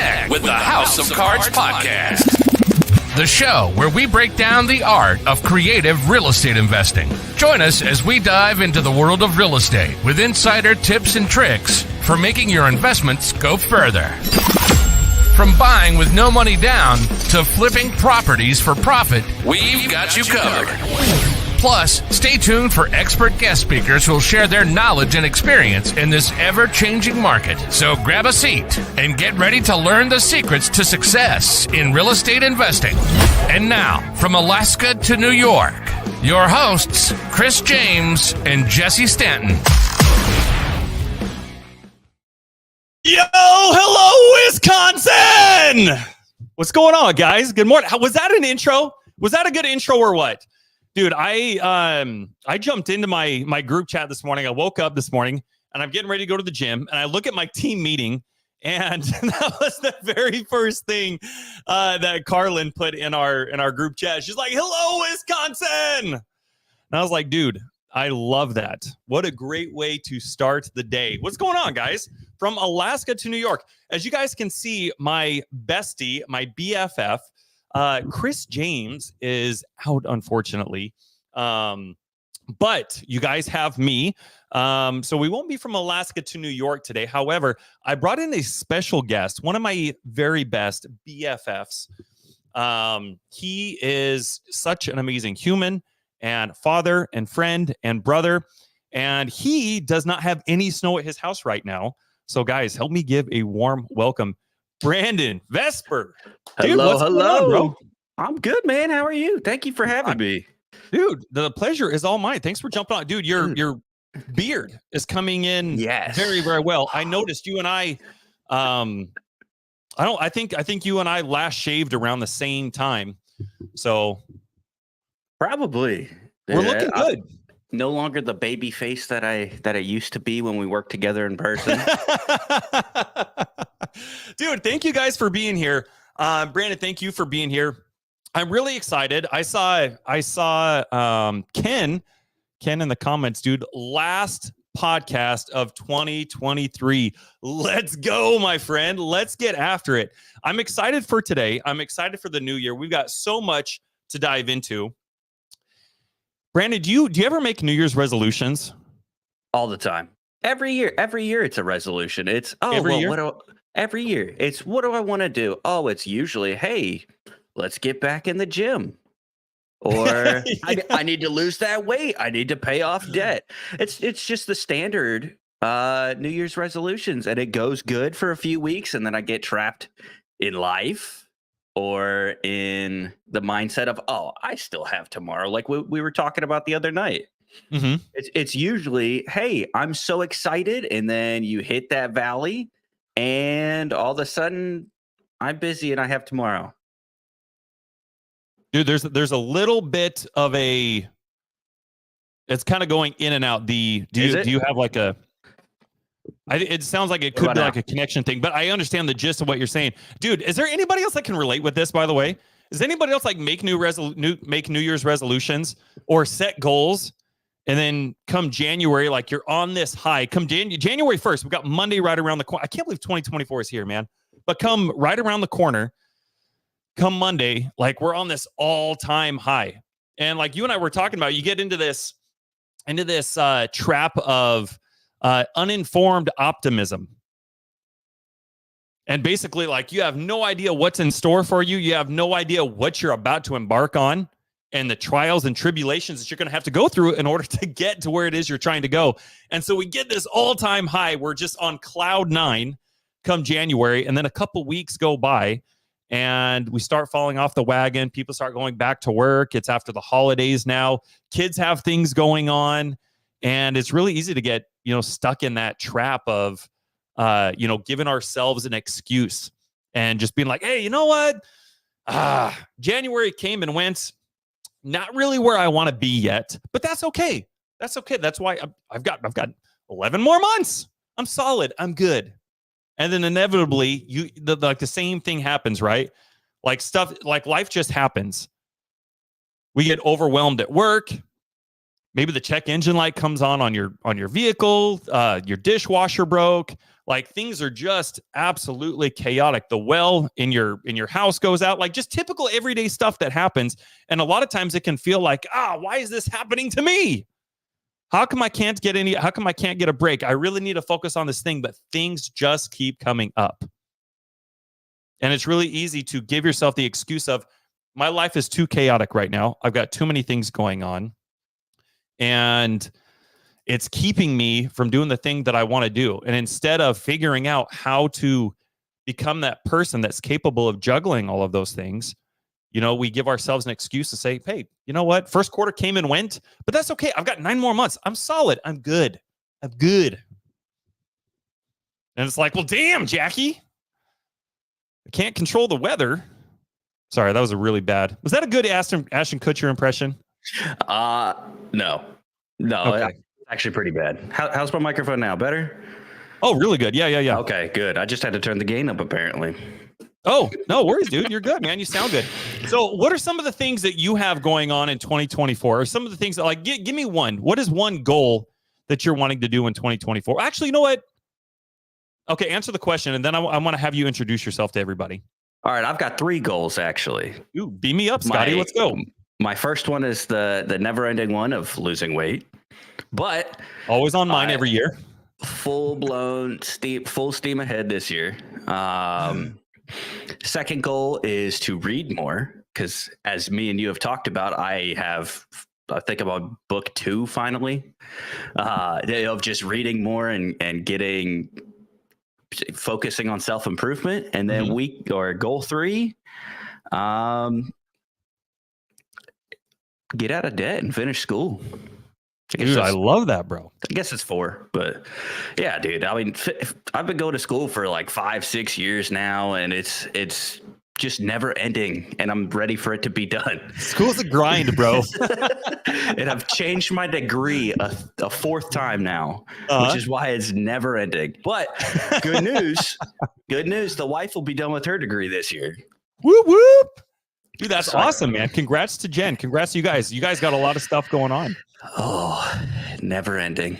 Connect with the House of Cards podcast, the show where we break down the art of creative real estate investing. Join us as we dive into the world of real estate with insider tips and tricks for making your investments go further. From buying with no money down to flipping properties for profit, we've got you covered. Plus, stay tuned for expert guest speakers who will share their knowledge and experience in this ever-changing market. So grab a seat and get ready to learn the secrets to success in real estate investing. And now, from Alaska to New York, your hosts, Chris James and Jesse Stanton. Yo, hello, Wisconsin! What's going on, guys? Good morning. Was that an intro? Was that a good intro or what? Dude, I jumped into my group chat this morning. I woke up this morning and I'm getting ready to go to the gym and I look at my team meeting and that was the very first thing that Carlin put in our group chat. She's like, "Hello, Wisconsin!" And I was like, dude, I love that. What a great way to start the day. What's going on, guys? From Alaska to New York. As you guys can see, my bestie, my BFF, Chris James is out, unfortunately. But you guys have me. So we won't be from Alaska to New York today. However, I brought in a special guest, one of my very best BFFs. He is such an amazing human and father and friend and brother. And he does not have any snow at his house right now. So guys, help me give a warm welcome. Brandon Vesper. Dude, hello. On, bro? I'm good, man. How are you? Thank you for having me. Dude, the pleasure is all mine. Thanks for jumping on. Dude, your beard is coming in very, very well. I noticed you and I think you and I last shaved around the same time. So probably. We're looking good. No longer the baby face that I used to be when we worked together in person. Dude, thank you guys for being here. Brandon, thank you for being here. I'm really excited. I saw Ken in the comments, dude. Last podcast of 2023. Let's go, my friend. Let's get after it. I'm excited for today. I'm excited for the new year. We've got so much to dive into. Brandon, do you ever make New Year's resolutions? All the time. Every year it's a resolution. It's every year. It's what do I want to do? Oh, it's usually, hey, let's get back in the gym. Or I need to lose that weight. I need to pay off debt. It's just the standard New Year's resolutions. And it goes good for a few weeks. And then I get trapped in life or in the mindset of, oh, I still have tomorrow. Like we were talking about the other night. Mm-hmm. It's usually, hey, I'm so excited. And then you hit that valley. And all of a sudden, I'm busy and I have tomorrow. Dude, there's a little bit of it's kind of going in and out. Do you have like it sounds like it could be like a connection thing, but I understand the gist of what you're saying. Dude, is there anybody else that can relate with this, by the way? Is anybody else like make New Year's resolutions or set goals? And then come January, like you're on this high. Come January 1st, we've got Monday right around the corner. I can't believe 2024 is here, man. But come right around the corner, come Monday, like we're on this all-time high. And like you and I were talking about, you get into this trap of uninformed optimism. And basically, like you have no idea what's in store for you. You have no idea what you're about to embark on. And the trials and tribulations that you're going to have to go through in order to get to where it is you're trying to go. And so we get this all-time high. We're just on cloud 9 come January. And then a couple weeks go by and we start falling off the wagon. People start going back to work. It's after the holidays now. Kids have things going on. And it's really easy to get, stuck in that trap of, giving ourselves an excuse and just being like, hey, you know what? January came and went. Not really where I want to be yet, but that's okay. That's okay. That's why I've got 11 more months. I'm solid. I'm good. And then inevitably, the same thing happens, right? Like life just happens. We get overwhelmed at work. Maybe the check engine light comes on your vehicle. Your dishwasher broke. Like things are just absolutely chaotic. The well in your house goes out, like just typical everyday stuff that happens. And a lot of times it can feel like, why is this happening to me? How come I can't get a break? I really need to focus on this thing, but things just keep coming up. And it's really easy to give yourself the excuse of, my life is too chaotic right now. I've got too many things going on. And it's keeping me from doing the thing that I want to do. And instead of figuring out how to become that person that's capable of juggling all of those things, we give ourselves an excuse to say, hey, you know what? First quarter came and went, but that's okay. I've got 9 more months. I'm solid. I'm good. And it's like, well, damn, Jackie. I can't control the weather. Sorry, that was a really bad. Was that a good Ashton Kutcher impression? No. Okay. Actually pretty bad. How's my microphone now? Better? Oh, really good. Yeah. Okay, good. I just had to turn the gain up apparently. Oh, no worries, dude. You're good, man. You sound good. So what are some of the things that you have going on in 2024? Or some of the things that, like, give me one. What is one goal that you're wanting to do in 2024? Actually, you know what? Okay, answer the question, and then I want to have you introduce yourself to everybody. All right, I've got 3 goals, actually. Ooh, beam me up, Scotty. Let's go. My first one is the never-ending one of losing weight. But always on mine every year. Full steam ahead this year. Second goal is to read more, because as me and you have talked about, I think I'm on book 2 finally, of just reading more and focusing on self-improvement. And then goal 3, get out of debt and finish school. Dude, I love that, bro. I guess it's 4, but yeah, dude. I mean, I've been going to school for like 5-6 years now, and it's just never ending, and I'm ready for it to be done. School's a grind, bro. And I've changed my degree a 4th time now, which is why it's never ending. But good news, the wife will be done with her degree this year. Whoop, whoop. Dude, that's awesome, man. Congrats to Jen. Congrats to you guys. You guys got a lot of stuff going on. Oh, never ending.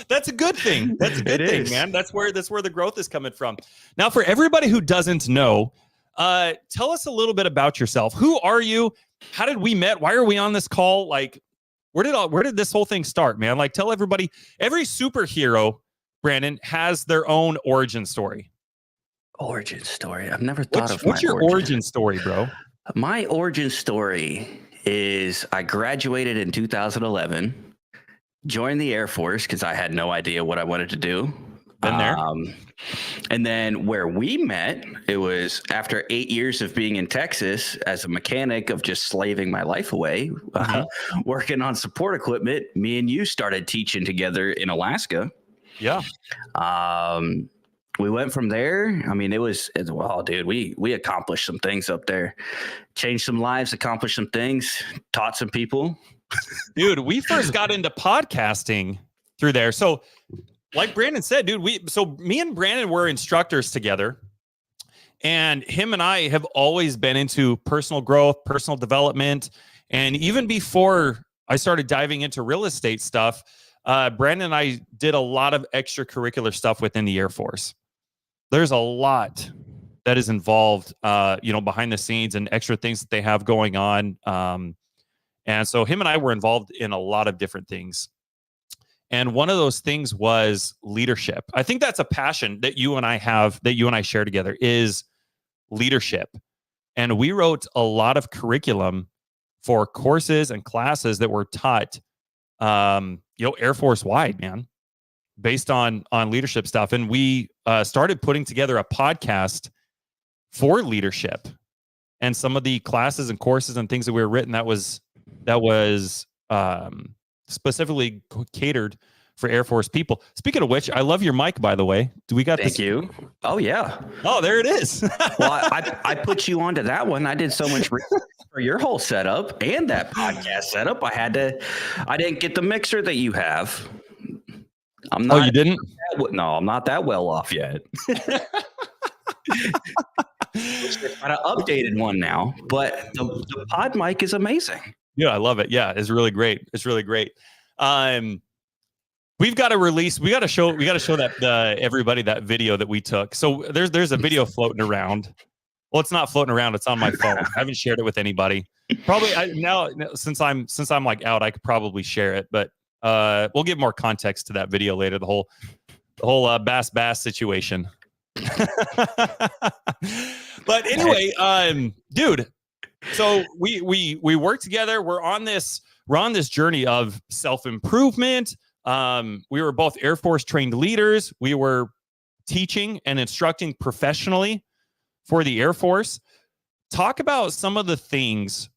That's a good thing. That's a good thing, man. That's where the growth is coming from. Now, for everybody who doesn't know, tell us a little bit about yourself. Who are you? How did we met? Why are we on this call? Like, where did this whole thing start, man? Like, tell everybody. Every superhero, Brandon, has their own origin story. Origin story. I've never thought of what's your origin story, bro? My origin story is I graduated in 2011, joined the Air Force because I had no idea what I wanted to do. Been there. And then where we met, it was after 8 years of being in Texas as a mechanic, of just slaving my life away, working on support equipment. Me and you started teaching together in Alaska. Yeah. We went from there. I mean, dude, we accomplished some things up there, changed some lives, accomplished some things, taught some people. Dude, we first got into podcasting through there. So like Brandon said, dude, me and Brandon were instructors together, and him and I have always been into personal growth, personal development. And even before I started diving into real estate stuff, Brandon and I did a lot of extracurricular stuff within the Air Force. There's a lot that is involved, behind the scenes and extra things that they have going on. And so him and I were involved in a lot of different things. And one of those things was leadership. I think that's a passion that you and I share together, is leadership. And we wrote a lot of curriculum for courses and classes that were taught, Air Force wide, man, based on leadership stuff. And we started putting together a podcast for leadership, and some of the classes and courses and things that we were written that was specifically catered for Air Force people. Speaking of which, I love your mic, by the way. Do we got this? Thank you. Oh yeah. Oh, there it is. Well, I put you onto that one. I did so much for your whole setup and that podcast setup. I didn't get the mixer that you have. I'm not. Oh, you didn't? No, I'm not that well off yet. I've got an updated one now, but the pod mic is amazing. Yeah, I love it. Yeah, it's really great. It's really great. we've got to release. We got to show that everybody that video that we took. So there's a video floating around. Well, it's not floating around. It's on my phone. I haven't shared it with anybody. Probably now since I'm like out, I could probably share it. But we'll give more context to that video later. The whole bass situation. But anyway, dude. So we work together. We're on this journey of self-improvement. We were both Air Force trained leaders. We were teaching and instructing professionally for the Air Force. Talk about some of the things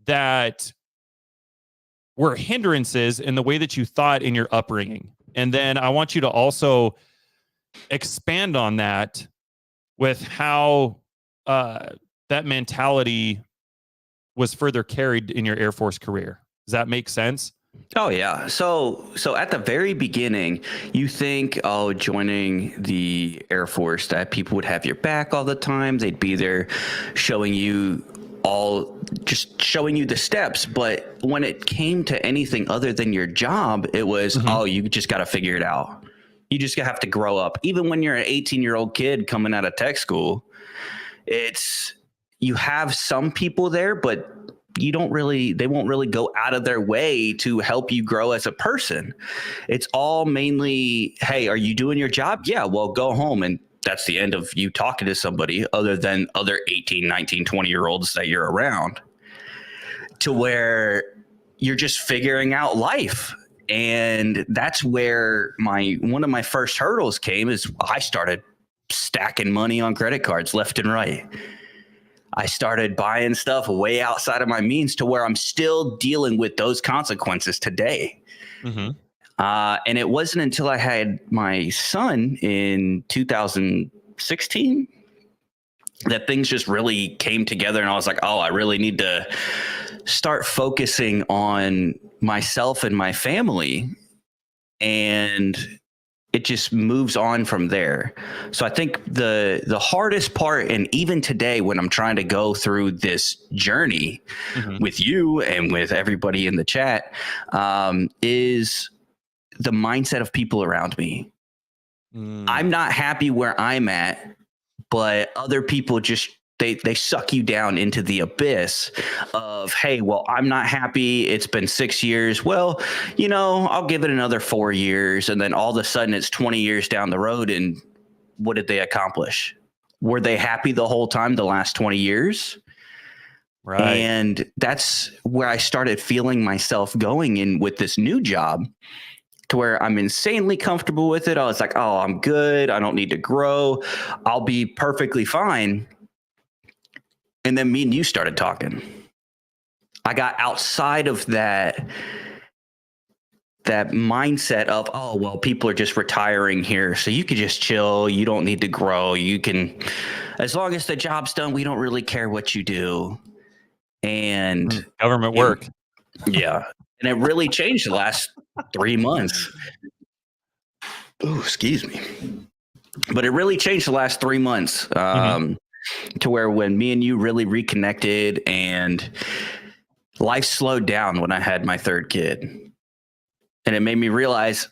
that were hindrances in the way that you thought in your upbringing. And then I want you to also expand on that with how that mentality was further carried in your Air Force career. Does that make sense? Oh yeah. So at the very beginning, you think, joining the Air Force, that people would have your back all the time. They'd be there showing you the steps. But when it came to anything other than your job, it was, you just got to figure it out. You just have to grow up. Even when you're an 18-year-old kid coming out of tech school, you have some people there, but they won't really go out of their way to help you grow as a person. It's all mainly, hey, are you doing your job? Yeah, well, go home. And that's the end of you talking to somebody other than other 18, 19, 20-year-olds that you're around, to where you're just figuring out life. And that's where one of my first hurdles came, is I started stacking money on credit cards left and right. I started buying stuff way outside of my means, to where I'm still dealing with those consequences today. And it wasn't until I had my son in 2016 that things just really came together. And I was like, I really need to start focusing on myself and my family. And it just moves on from there. So I think the hardest part, and even today when I'm trying to go through this journey with you and with everybody in the chat, is the mindset of people around me. I'm not happy where I'm at, but other people just, they suck you down into the abyss of, hey, well, I'm not happy. It's been 6 years. Well, I'll give it another 4 years. And then all of a sudden it's 20 years down the road. And what did they accomplish? Were they happy the whole time, the last 20 years? Right. And that's where I started feeling myself going in with this new job, to where I'm insanely comfortable with it. I was like, I'm good. I don't need to grow. I'll be perfectly fine. And then me and you started talking. I got outside of that mindset of, people are just retiring here, so you could just chill. You don't need to grow. You can, as long as the job's done, we don't really care what you do. And government work. Yeah. And it really changed the last 3 months. Oh, excuse me. But it really changed the last 3 months. To where when me and you really reconnected, and life slowed down when I had my third kid. And it made me realize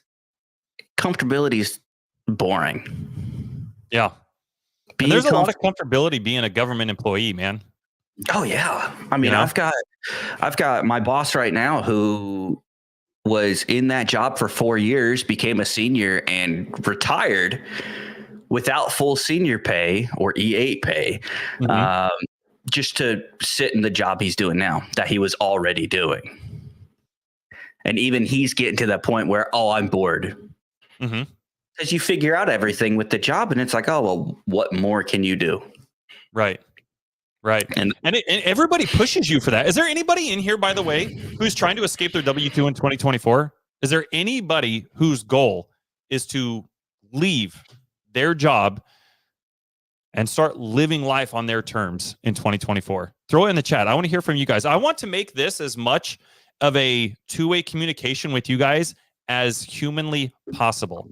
comfortability is boring. Yeah. There's a lot of comfortability being a government employee, man. Oh yeah. I mean, I've got my boss right now who was in that job for 4 years, became a senior, and retired without full senior pay or E8 pay, just to sit in the job he's doing now, that he was already doing. And even he's getting to that point where, I'm bored. Because you figure out everything with the job, and it's like, what more can you do? Right. And everybody pushes you for that. Is there anybody in here, by the way, who's trying to escape their W-2 in 2024? Is there anybody whose goal is to leave their job and start living life on their terms in 2024? Throw it in the chat. I want to hear from you guys. I want to make this as much of a two-way communication with you guys as humanly possible.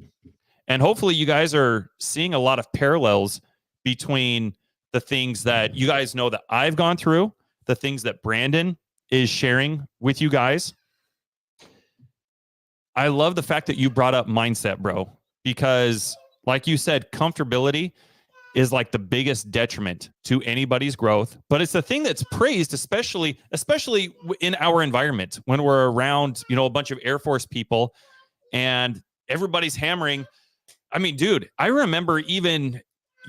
And hopefully you guys are seeing a lot of parallels between the things that you guys know that I've gone through, the things that Brandon is sharing with you guys. I love the fact that you brought up mindset, bro, because like you said, comfortability is like the biggest detriment to anybody's growth, but it's the thing that's praised, especially in our environment when we're around, a bunch of Air Force people and everybody's hammering. I mean, dude, I remember even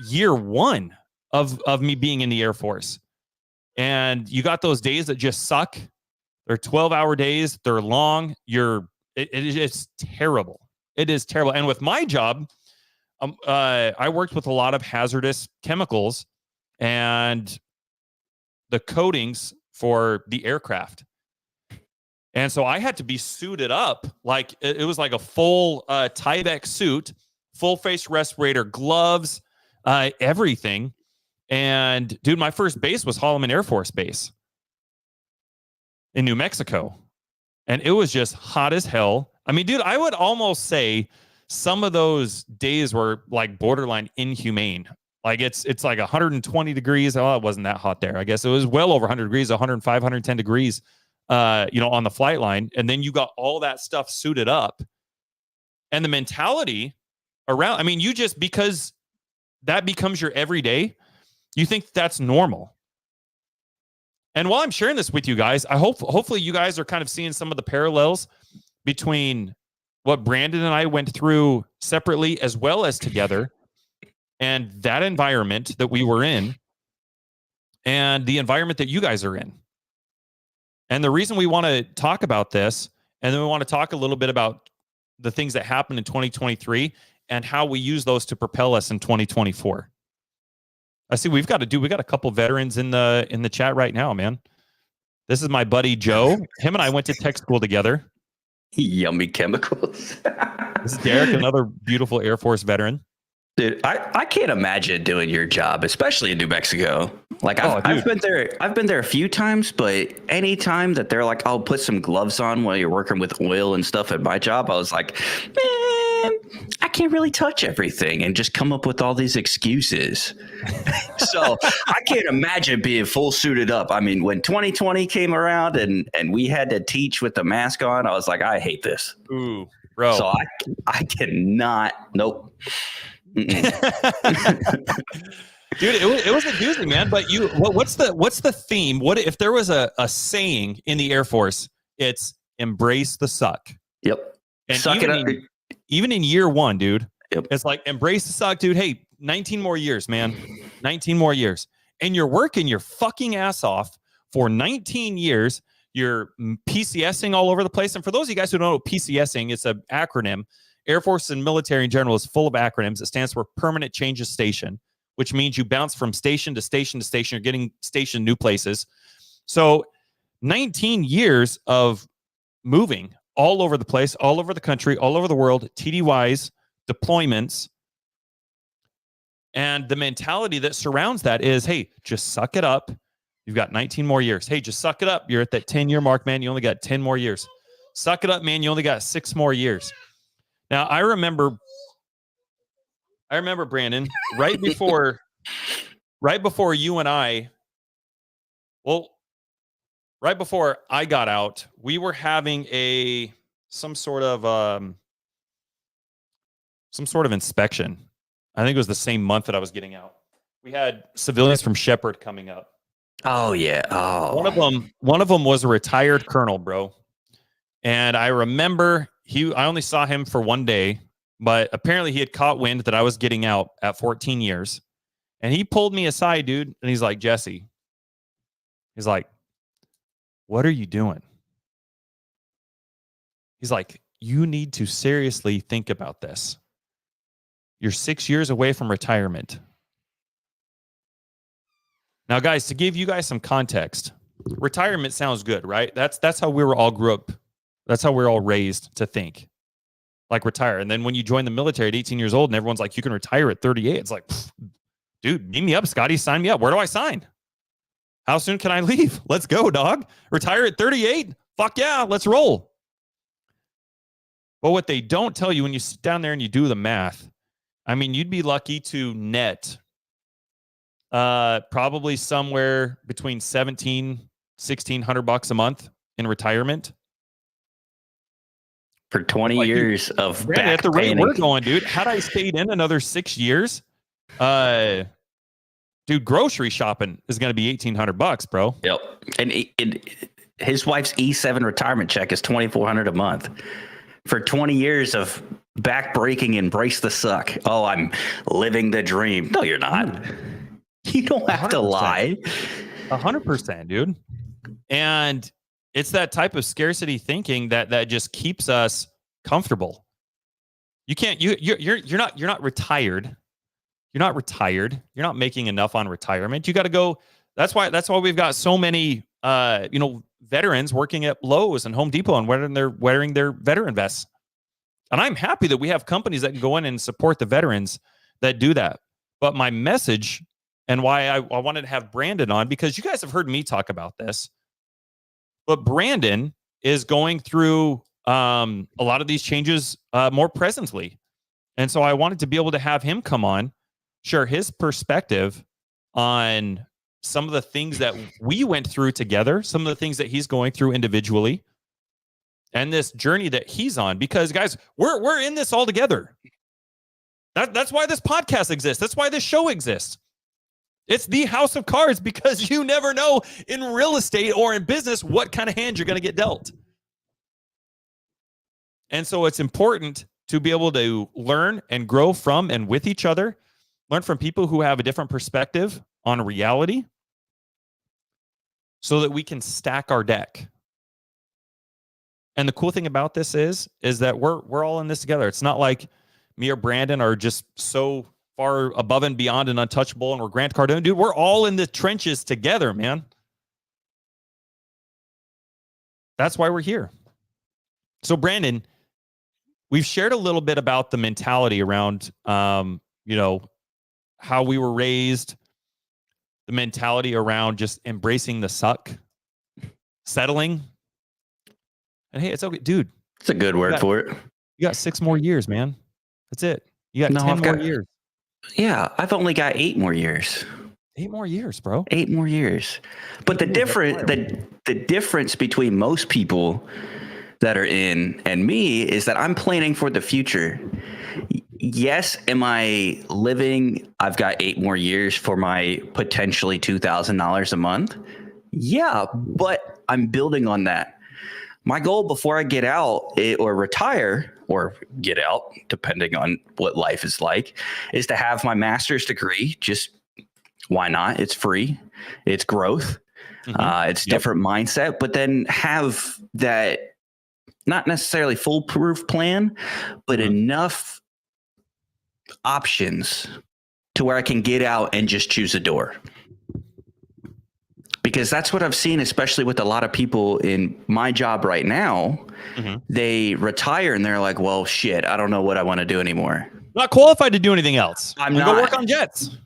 year one of me being in the Air Force, and you got those days that just suck. They're 12-hour days. They're long. It's terrible. It is terrible. And with my job, I worked with a lot of hazardous chemicals and the coatings for the aircraft. And so I had to be suited up. Like it was like a full Tyvek suit, full face respirator, gloves, everything. And dude, my first base was Holloman Air Force Base in New Mexico. And it was just hot as hell. I mean, dude, I would almost say some of those days were like borderline inhumane. Like it's like 120 degrees. Oh, it wasn't that hot there. I guess it was well over 100 degrees, 105, 110 degrees, on the flight line. And then you got all that stuff suited up. And the mentality around, I mean, because that becomes your everyday, you think that's normal. And while I'm sharing this with you guys, hopefully you guys are kind of seeing some of the parallels between what Brandon and I went through separately as well as together, and that environment that we were in, and the environment that you guys are in. And the reason we want to talk about this, and then we want to talk a little bit about the things that happened in 2023 and how we use those to propel us in 2024. I see we got a couple veterans in the chat right now, man. This is my buddy Joe. Him and I went to tech school together. Yummy chemicals. This is Derek, another beautiful Air Force veteran. Dude, I can't imagine doing your job, especially in New Mexico. Like I've been there a few times, but any time that they're like, "I'll put some gloves on while you're working with oil and stuff at my job," I was like, man, I can't really touch everything and just come up with all these excuses. So I can't imagine being full suited up. I mean, when 2020 came around and we had to teach with the mask on, I was like, I hate this. Ooh, bro. So I cannot. Nope. Dude, it was a doozy, man. But what's the theme? What if there was a saying in the Air Force? It's embrace the suck. Yep. And suck it up. Even in year one, dude. Yep. It's like embrace the suck, dude. Hey, 19 more years, man. 19 more years. And you're working your fucking ass off for 19 years. You're PCSing all over the place. And for those of you guys who don't know PCSing, it's an acronym. Air Force and military in general is full of acronyms. It stands for Permanent Changes Station, which means you bounce from station to station to station. You're getting stationed new places. So 19 years of moving all over the place, all over the country, all over the world, TDYs, deployments. And the mentality that surrounds that is, hey, just suck it up. You've got 19 more years. Hey, just suck it up. You're at that 10-year mark, man. You only got 10 more years. Suck it up, man. You only got 6 more years. Now, I remember, Brandon, right before you and I, right before I got out, we were having some sort of inspection. I think it was the same month that I was getting out. We had civilians from Shepherd coming up. Oh yeah. Oh. One of them was a retired colonel, bro. And I remember I only saw him for one day, but apparently he had caught wind that I was getting out at 14 years. And he pulled me aside, dude, and he's like, Jesse, he's like, what are you doing? He's like, you need to seriously think about this. You're 6 years away from retirement. Now, guys, to give you guys some context, retirement sounds good, right? That's how we were all grew up. That's how we're all raised to think. Like retire. And then when you join the military at 18 years old and everyone's like, you can retire at 38. It's like, dude, beam me up, Scotty. Sign me up. Where do I sign? How soon can I leave? Let's go, dog. Retire at 38? Fuck yeah, let's roll. But what they don't tell you when you sit down there and you do the math, I mean, you'd be lucky to net probably somewhere between $1,700, $1,600 a month in retirement. For 20 years of Brandon, at the rate panic. we're going, dude, had I stayed in another 6 years, dude, grocery shopping is going to be $1,800, bro. Yep. And his wife's E7 retirement check is $2,400 a month for 20 years of back-breaking embrace the suck. Oh, I'm living the dream. No, you're not. You don't have 100%. To lie. 100%, dude. And it's that type of scarcity thinking that just keeps us comfortable. You can't. You're not retired. You're not retired. You're not making enough on retirement. You got to go. That's why we've got so many veterans working at Lowe's and Home Depot and wearing their veteran vests. And I'm happy that we have companies that can go in and support the veterans that do that. But my message and why I wanted to have Brandon on, because you guys have heard me talk about this, but Brandon is going through a lot of these changes more presently. And so I wanted to be able to have him come on, share his perspective on some of the things that we went through together, some of the things that he's going through individually, and this journey that he's on. Because, guys, we're in this all together. That's why this podcast exists. That's why this show exists. It's the House of Cards, because you never know in real estate or in business what kind of hand you're going to get dealt. And so it's important to be able to learn and grow from and with each other, learn from people who have a different perspective on reality so that we can stack our deck. And the cool thing about this is that we're all in this together. It's not like me or Brandon are just so far above and beyond and untouchable and we're Grant Cardone. Dude, we're all in the trenches together, man. That's why we're here. So, Brandon, we've shared a little bit about the mentality around, how we were raised, the mentality around just embracing the suck, settling. And hey, it's okay, dude. It's a good word for it. You got 6 more years, man. That's it. You got 10 more years. Yeah, I've only got 8 more years. 8 more years, bro. 8 more years. But the difference between most people that are in and me is that I'm planning for the future. Yes, am I living? I've got 8 more years for my potentially $2,000 a month. Yeah, but I'm building on that. My goal before I get out or retire or get out, depending on what life is like, is to have my master's degree. Just why not? It's free. It's growth. It's different mindset, but then have that not necessarily foolproof plan, but enough options to where I can get out and just choose a door. Because that's what I've seen, especially with a lot of people in my job right now. They retire and they're like, well, shit, I don't know what I want to do anymore. Not qualified to do anything else. I'm not. Go work on jets.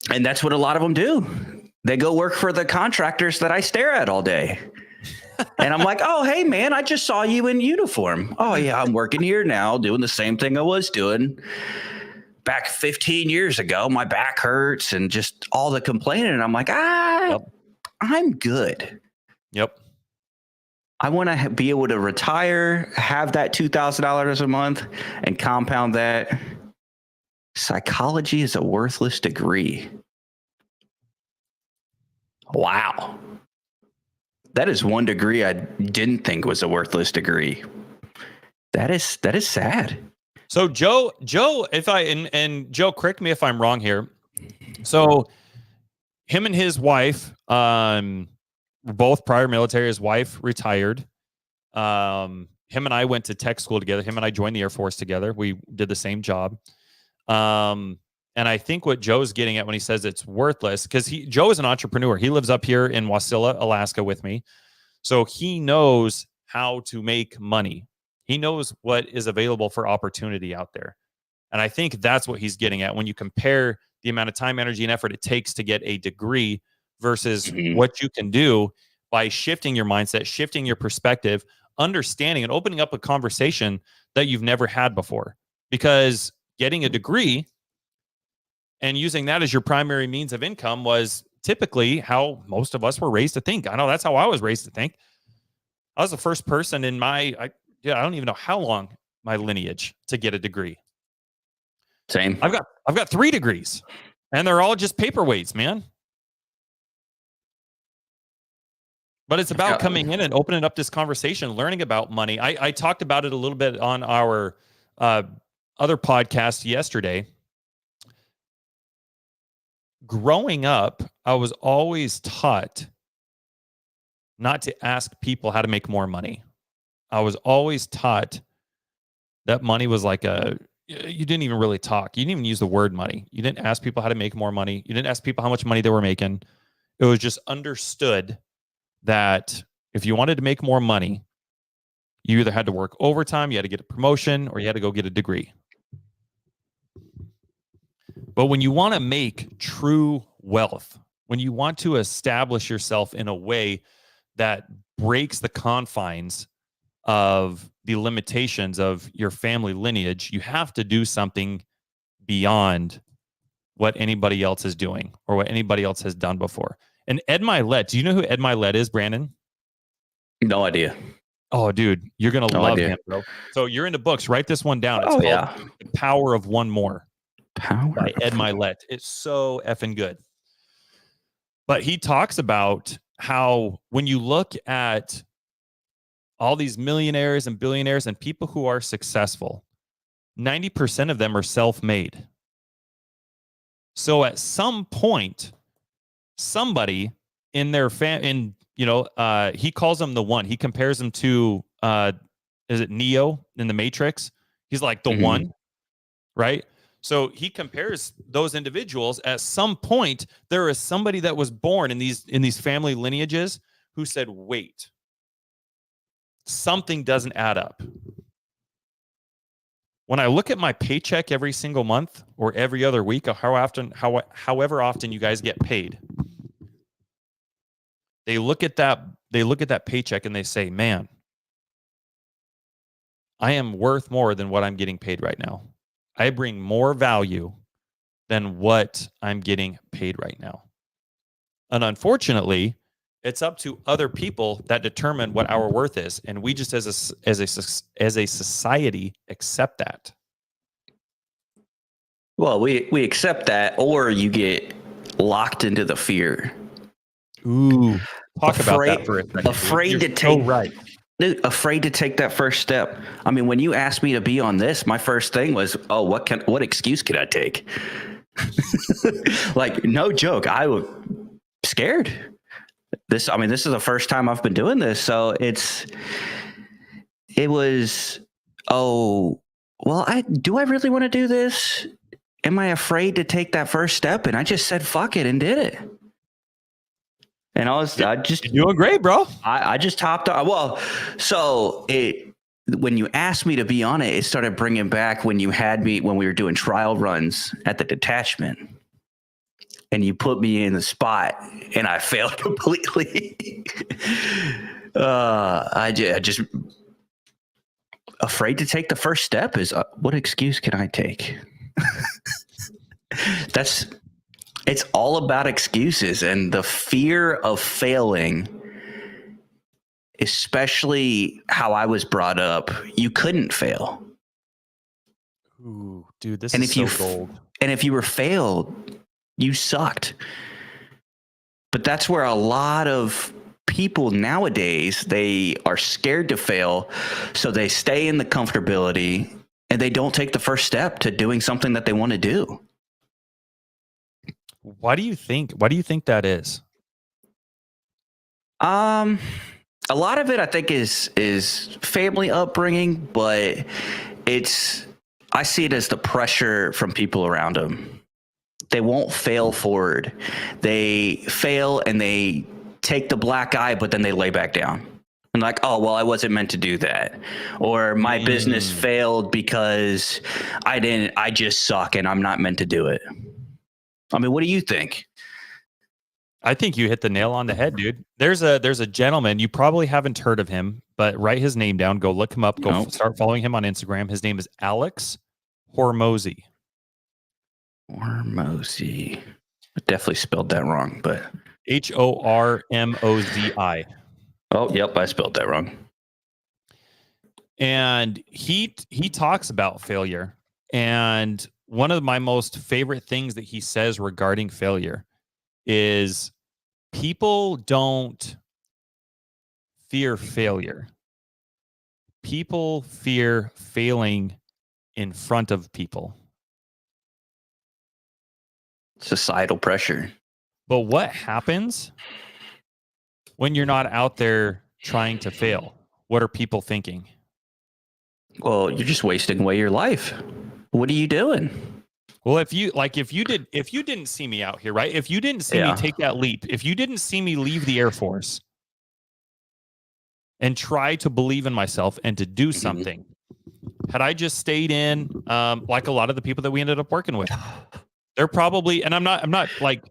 And that's what a lot of them do. They go work for the contractors that I stare at all day. And I'm like, oh, hey, man, I just saw you in uniform. Oh, yeah, I'm working here now doing the same thing I was doing back 15 years ago. My back hurts and just all the complaining. And I'm like, I'm good. Yep. I want to be able to retire, have that $2,000 a month, and compound that. Psychology is a worthless degree. Wow. That is one degree I didn't think was a worthless degree. That is sad. So Joe, if and Joe, correct me if I'm wrong here. So him and his wife, both prior military. His wife retired. Him and I went to tech school together. Him and I joined the Air Force together. We did the same job. And I think what Joe's getting at when he says it's worthless, because Joe is an entrepreneur. He lives up here in Wasilla, Alaska with me. So he knows how to make money. He knows what is available for opportunity out there. And I think that's what he's getting at when you compare the amount of time, energy, and effort it takes to get a degree versus what you can do by shifting your mindset, shifting your perspective, understanding and opening up a conversation that you've never had before. Because getting a degree and using that as your primary means of income was typically how most of us were raised to think. I know that's how I was raised to think. I was the first person in I don't even know how long my lineage to get a degree. Same. I've got 3 degrees, and they're all just paperweights, man. But it's about coming in and opening up this conversation, learning about money. I talked about it a little bit on our other podcast yesterday. Growing up, I was always taught not to ask people how to make more money. I was always taught that money was like you didn't even really talk. You didn't even use the word money. You didn't ask people how to make more money. You didn't ask people how much money they were making. It was just understood that if you wanted to make more money, you either had to work overtime, you had to get a promotion, or you had to go get a degree. But when you want to make true wealth, when you want to establish yourself in a way that breaks the confines of the limitations of your family lineage, you have to do something beyond what anybody else is doing or what anybody else has done before. And Ed Mylett, do you know who Ed Mylett is, Brandon? No idea. Oh, dude, you're going to love him, bro. So you're into books. Write this one down. It's called The Power of One More by Ed Mylett. It's so effing good. But he talks about how when you look at all these millionaires and billionaires and people who are successful, 90% of them are self-made. So at some point, somebody in their he calls him the one. He compares him to is it Neo in the Matrix? He's like the one, right? So he compares those individuals. At some point, there is somebody that was born in these family lineages who said, wait, something doesn't add up. When I look at my paycheck every single month or every other week, or however often you guys get paid, they look at that paycheck and they say, man, I am worth more than what I'm getting paid right now. I bring more value than what I'm getting paid right now. And unfortunately, it's up to other people that determine what our worth is, and we just as a society accept that. Well, we accept that, or you get locked into the fear. Ooh, talk about that for a second. Afraid to take afraid to take that first step. I mean, when you asked me to be on this, my first thing was, oh, what excuse could I take? Like, no joke, I was scared. This is the first time I've been doing this, so it was, oh, well, do I really want to do this? Am I afraid to take that first step? And I just said, fuck it, and did it. And you're doing great, bro. I just hopped on. Well, so when you asked me to be on it, it started bringing back when you had me, when we were doing trial runs at the detachment. And you put me in the spot, and I failed completely. I just afraid to take the first step. Is what excuse can I take? It's all about excuses and the fear of failing. Especially how I was brought up, you couldn't fail. Ooh, dude, this is so gold. And if you were failed, you sucked. But that's where a lot of people nowadays, they are scared to fail, so they stay in the comfortability and they don't take the first step to doing something that they want to do. Why do you think that is? A lot of it I think is family upbringing, but I see it as the pressure from people around them. They won't fail forward. They fail and they take the black eye, but then they lay back down. And like, oh, well, I wasn't meant to do that. Or my business failed because I just suck and I'm not meant to do it. I mean, what do you think? I think you hit the nail on the head, dude. There's a gentleman, you probably haven't heard of him, but write his name down, go look him up, start following him on Instagram. His name is Alex Hormozi. Hormozi. I definitely spelled that wrong, but Hormozi. Oh, yep, I spelled that wrong. And he talks about failure. And one of my most favorite things that he says regarding failure is people don't fear failure. People fear failing in front of people. Societal pressure. But what happens when you're not out there trying to fail? What are people thinking? Well, you're just wasting away your life. What are you doing? Well, if you didn't see me out here, right? If you didn't see me take that leap, if you didn't see me leave the Air Force and try to believe in myself and to do something, had I just stayed in, like a lot of the people that we ended up working with, they're probably, and I'm not like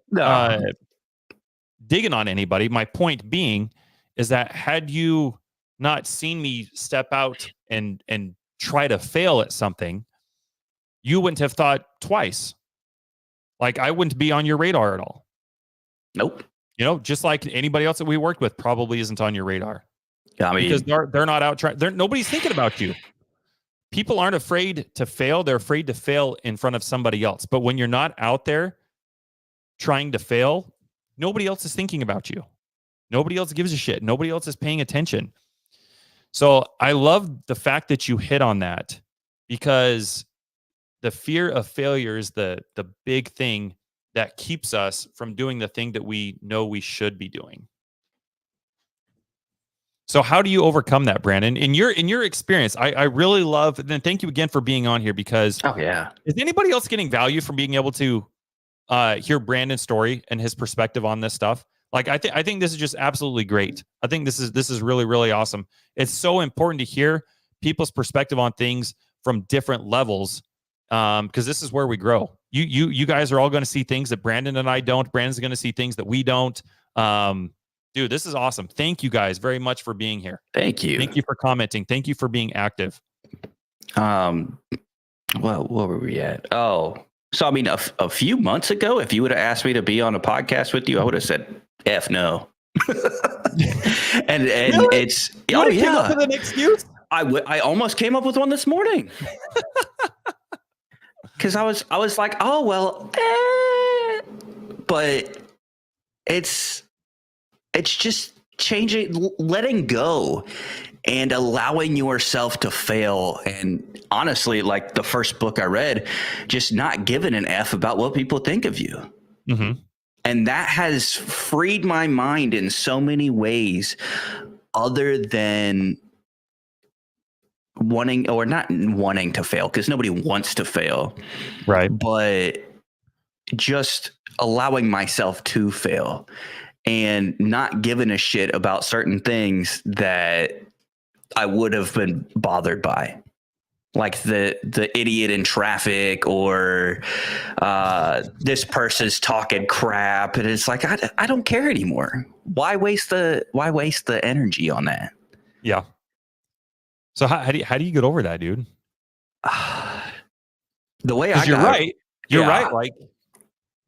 digging on anybody. My point being is that had you not seen me step out and try to fail at something, you wouldn't have thought twice. Like I wouldn't be on your radar at all. Nope. You know, just like anybody else that we worked with probably isn't on your radar. I mean, because they're not out trying. Nobody's thinking about you. People aren't afraid to fail. They're afraid to fail in front of somebody else. But when you're not out there trying to fail, nobody else is thinking about you. Nobody else gives a shit. Nobody else is paying attention. So I love the fact that you hit on that, because the fear of failure is the big thing that keeps us from doing the thing that we know we should be doing. So how do you overcome that, Brandon? In your experience, I really love, and then thank you again for being on here, because is anybody else getting value from being able to hear Brandon's story and his perspective on this stuff? Like I think this is just absolutely great. I think this is really, really awesome. It's so important to hear people's perspective on things from different levels, because this is where we grow. You guys are all going to see things that Brandon and I don't. Brandon's going to see things that we don't. Dude, this is awesome. Thank you guys very much for being here. Thank you. Thank you for commenting. Thank you for being active. Well, what were we at? Oh, so I mean, a few months ago, if you would have asked me to be on a podcast with you, I would have said, F no. and really? It's, you came up with an excuse? I almost came up with one this morning. Because I was like, oh, well, but it's just changing, letting go and allowing yourself to fail. And honestly, like the first book I read, just not giving an F about what people think of you. Mm-hmm. And that has freed my mind in so many ways, other than wanting, or not wanting to fail, because nobody wants to fail. Right. But just allowing myself to fail and not giving a shit about certain things that I would have been bothered by, like the idiot in traffic, or this person's talking crap, and it's like I don't care anymore. Why waste the energy on that? Yeah. So how do you get over that, dude? The way you're right. Like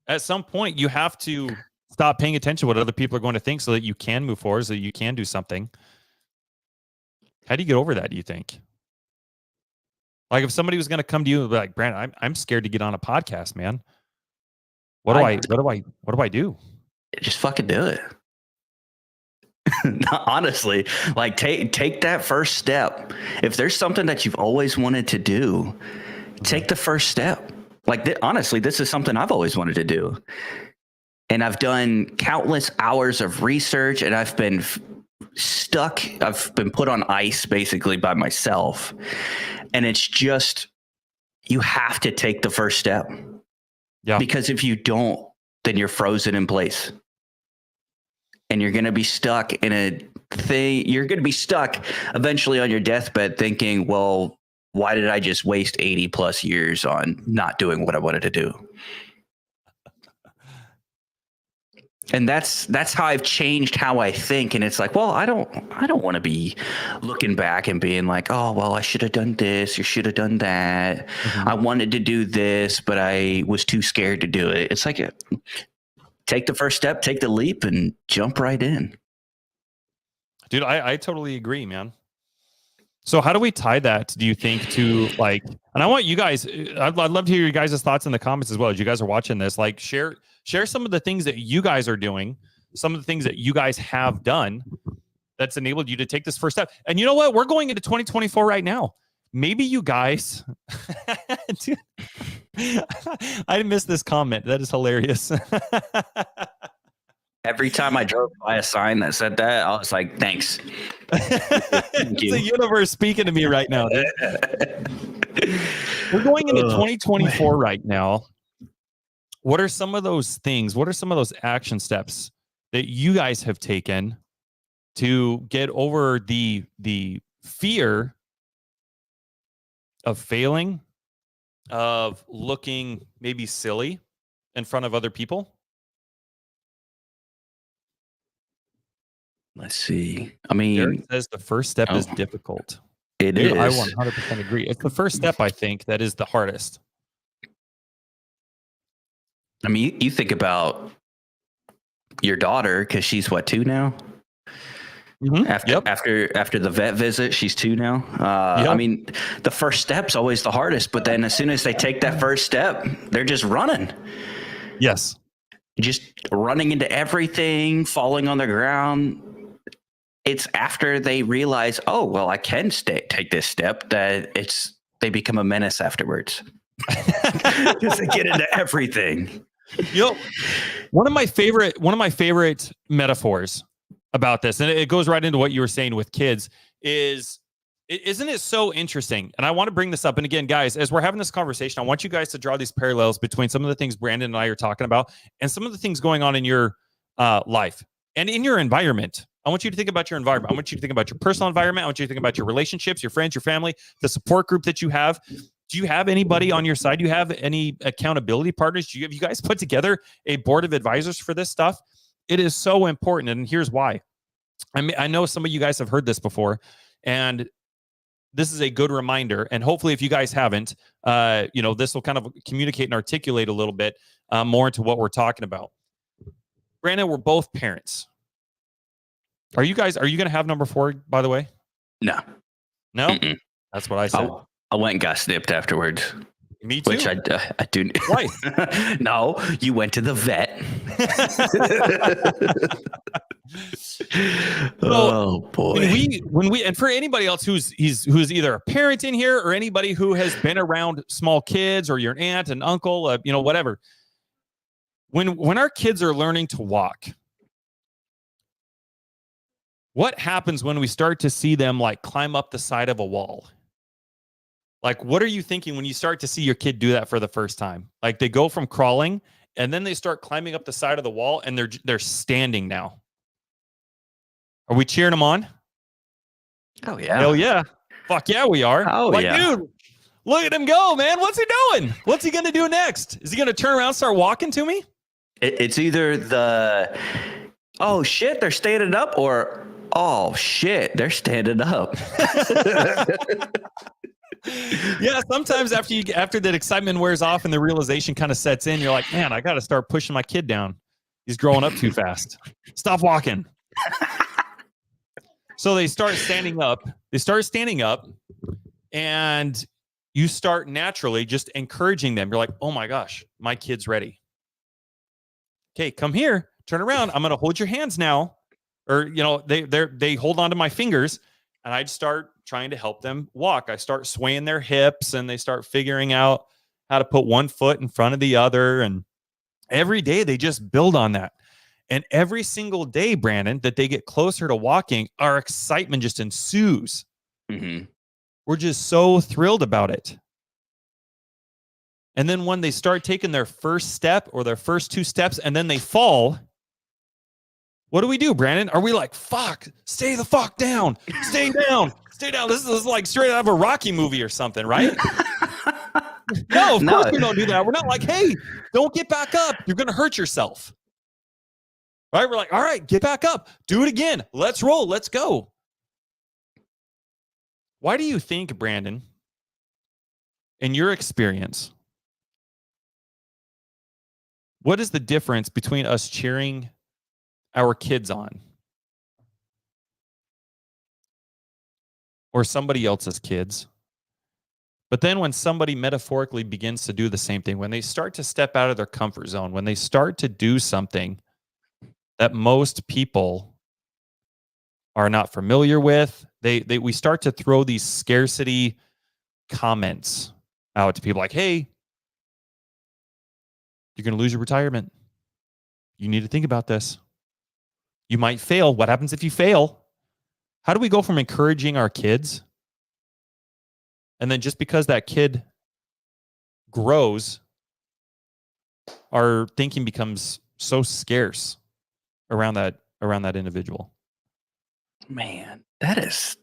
at some point you have to stop paying attention to what other people are going to think, so that you can move forward, so that you can do something. How do you get over that, do you think? Like if somebody was going to come to you and be like, Brandon, I'm scared to get on a podcast, man. What do I do? Just fucking do it. Honestly, like take that first step. If there's something that you've always wanted to do, take the first step. Like honestly, this is something I've always wanted to do. And I've done countless hours of research, and I've been stuck. I've been put on ice basically by myself. And it's just, you have to take the first step. Yeah. Because if you don't, then you're frozen in place. And you're going to be stuck in a thing. You're going to be stuck eventually on your deathbed thinking, well, why did I just waste 80 plus years on not doing what I wanted to do? And that's how I've changed how I think. And it's like, well, I don't want to be looking back and being like, oh, well, I should have done this or should have done that. Mm-hmm. I wanted to do this, but I was too scared to do it. It's like, take the first step, take the leap, and jump right in. Dude, I totally agree, man. So how do we tie that, do you think, to like, and I want you guys, I'd love to hear your guys' thoughts in the comments as well. As you guys are watching this, like share some of the things that you guys are doing, some of the things that you guys have done that's enabled you to take this first step. And you know what? We're going into 2024 right now. Maybe you guys, dude, I missed this comment. That is hilarious. Every time I drove by a sign that said that, I was like, thanks. It's the universe speaking to me right now. We're going into 2024 right now. What are some of those things? What are some of those action steps that you guys have taken to get over the fear of failing, of looking maybe silly in front of other people? Let's see. I mean, Derek says the first step is difficult. It is. I 100% agree. It's the first step, I think, that is the hardest. I mean, you think about your daughter, because she's what, 2 now? Mm-hmm. After the vet visit, she's 2 now. I mean, the first step's always the hardest, but then as soon as they take that first step, they're just running. Yes. Just running into everything, falling on the ground. It's after they realize, oh, well, I can take this step, that they become a menace afterwards. Because they get into everything. One of my favorite metaphors about this, and it goes right into what you were saying with kids, isn't it so interesting? And I want to bring this up. And again, guys, as we're having this conversation, I want you guys to draw these parallels between some of the things Brandon and I are talking about and some of the things going on in your life and in your environment. I want you to think about your environment. I want you to think about your personal environment. I want you to think about your relationships, your friends, your family, the support group that you have. Do you have anybody on your side? Do you have any accountability partners? Have you guys put together a board of advisors for this stuff? It is so important. And here's why. I know some of you guys have heard this before, and this is a good reminder. And hopefully if you guys haven't, this will kind of communicate and articulate a little bit more into what we're talking about. Brandon, we're both parents. Are you going to have number 4, by the way? No. Mm-mm. That's what I said. I went and got snipped afterwards. Me too. Which I do. Why? No, you went to the vet. Oh boy. When we and for anybody else who's either a parent in here or anybody who has been around small kids or your aunt and uncle, whatever. When our kids are learning to walk, what happens when we start to see them like climb up the side of a wall? Like, what are you thinking when you start to see your kid do that for the first time? Like, they go from crawling and then they start climbing up the side of the wall and they're standing now. Are we cheering them on? Oh, yeah. Hell yeah. Fuck yeah, we are. Oh, like, yeah. Dude, look at him go, man. What's he doing? What's he going to do next? Is he going to turn around and start walking to me? It's either the, oh, shit, they're standing up, or, oh, shit, they're standing up. Yeah, sometimes after that excitement wears off and the realization kind of sets in, you're like, man, I got to start pushing my kid down. He's growing up too fast. Stop walking. So they start standing up. And you start naturally just encouraging them. You're like, oh my gosh, my kid's ready. Okay, come here, turn around. I'm going to hold your hands now. Or, they hold on to my fingers, and I start trying to help them walk. I start swaying their hips, and they start figuring out how to put one foot in front of the other. And every day they just build on that. And every single day, Brandon, that they get closer to walking, our excitement just ensues. Mm-hmm. We're just so thrilled about it. And then when they start taking their first step or their first 2 steps and then they fall, what do, Brandon? Are we like, fuck, stay the fuck down, stay down, stay down? This is like straight out of a Rocky movie or something, right? No, of course we don't do that. We're not like, hey, don't get back up. You're going to hurt yourself. Right? We're like, all right, get back up. Do it again. Let's roll. Let's go. Why do you think, Brandon, in your experience, what is the difference between us cheering our kids on or somebody else's kids. But then when somebody metaphorically begins to do the same thing, when they start to step out of their comfort zone, when they start to do something that most people are not familiar with, we start to throw these scarcity comments out to people like, hey, you're going to lose your retirement. You need to think about this. You might fail. What happens if you fail? How do we go from encouraging our kids, and then just because that kid grows, our thinking becomes so scarce around that individual? Man, that is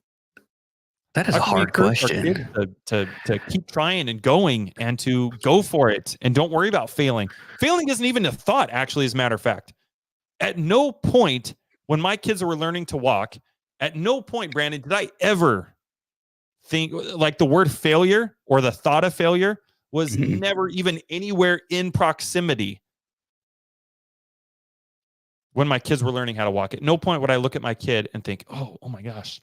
a hard question. To keep trying and going and to go for it and don't worry about failing. Failing isn't even a thought, actually, as a matter of fact. At no point when my kids were learning to walk, at no point, Brandon, did I ever think like the word failure or the thought of failure was never even anywhere in proximity when my kids were learning how to walk. At no point would I look at my kid and think, oh my gosh,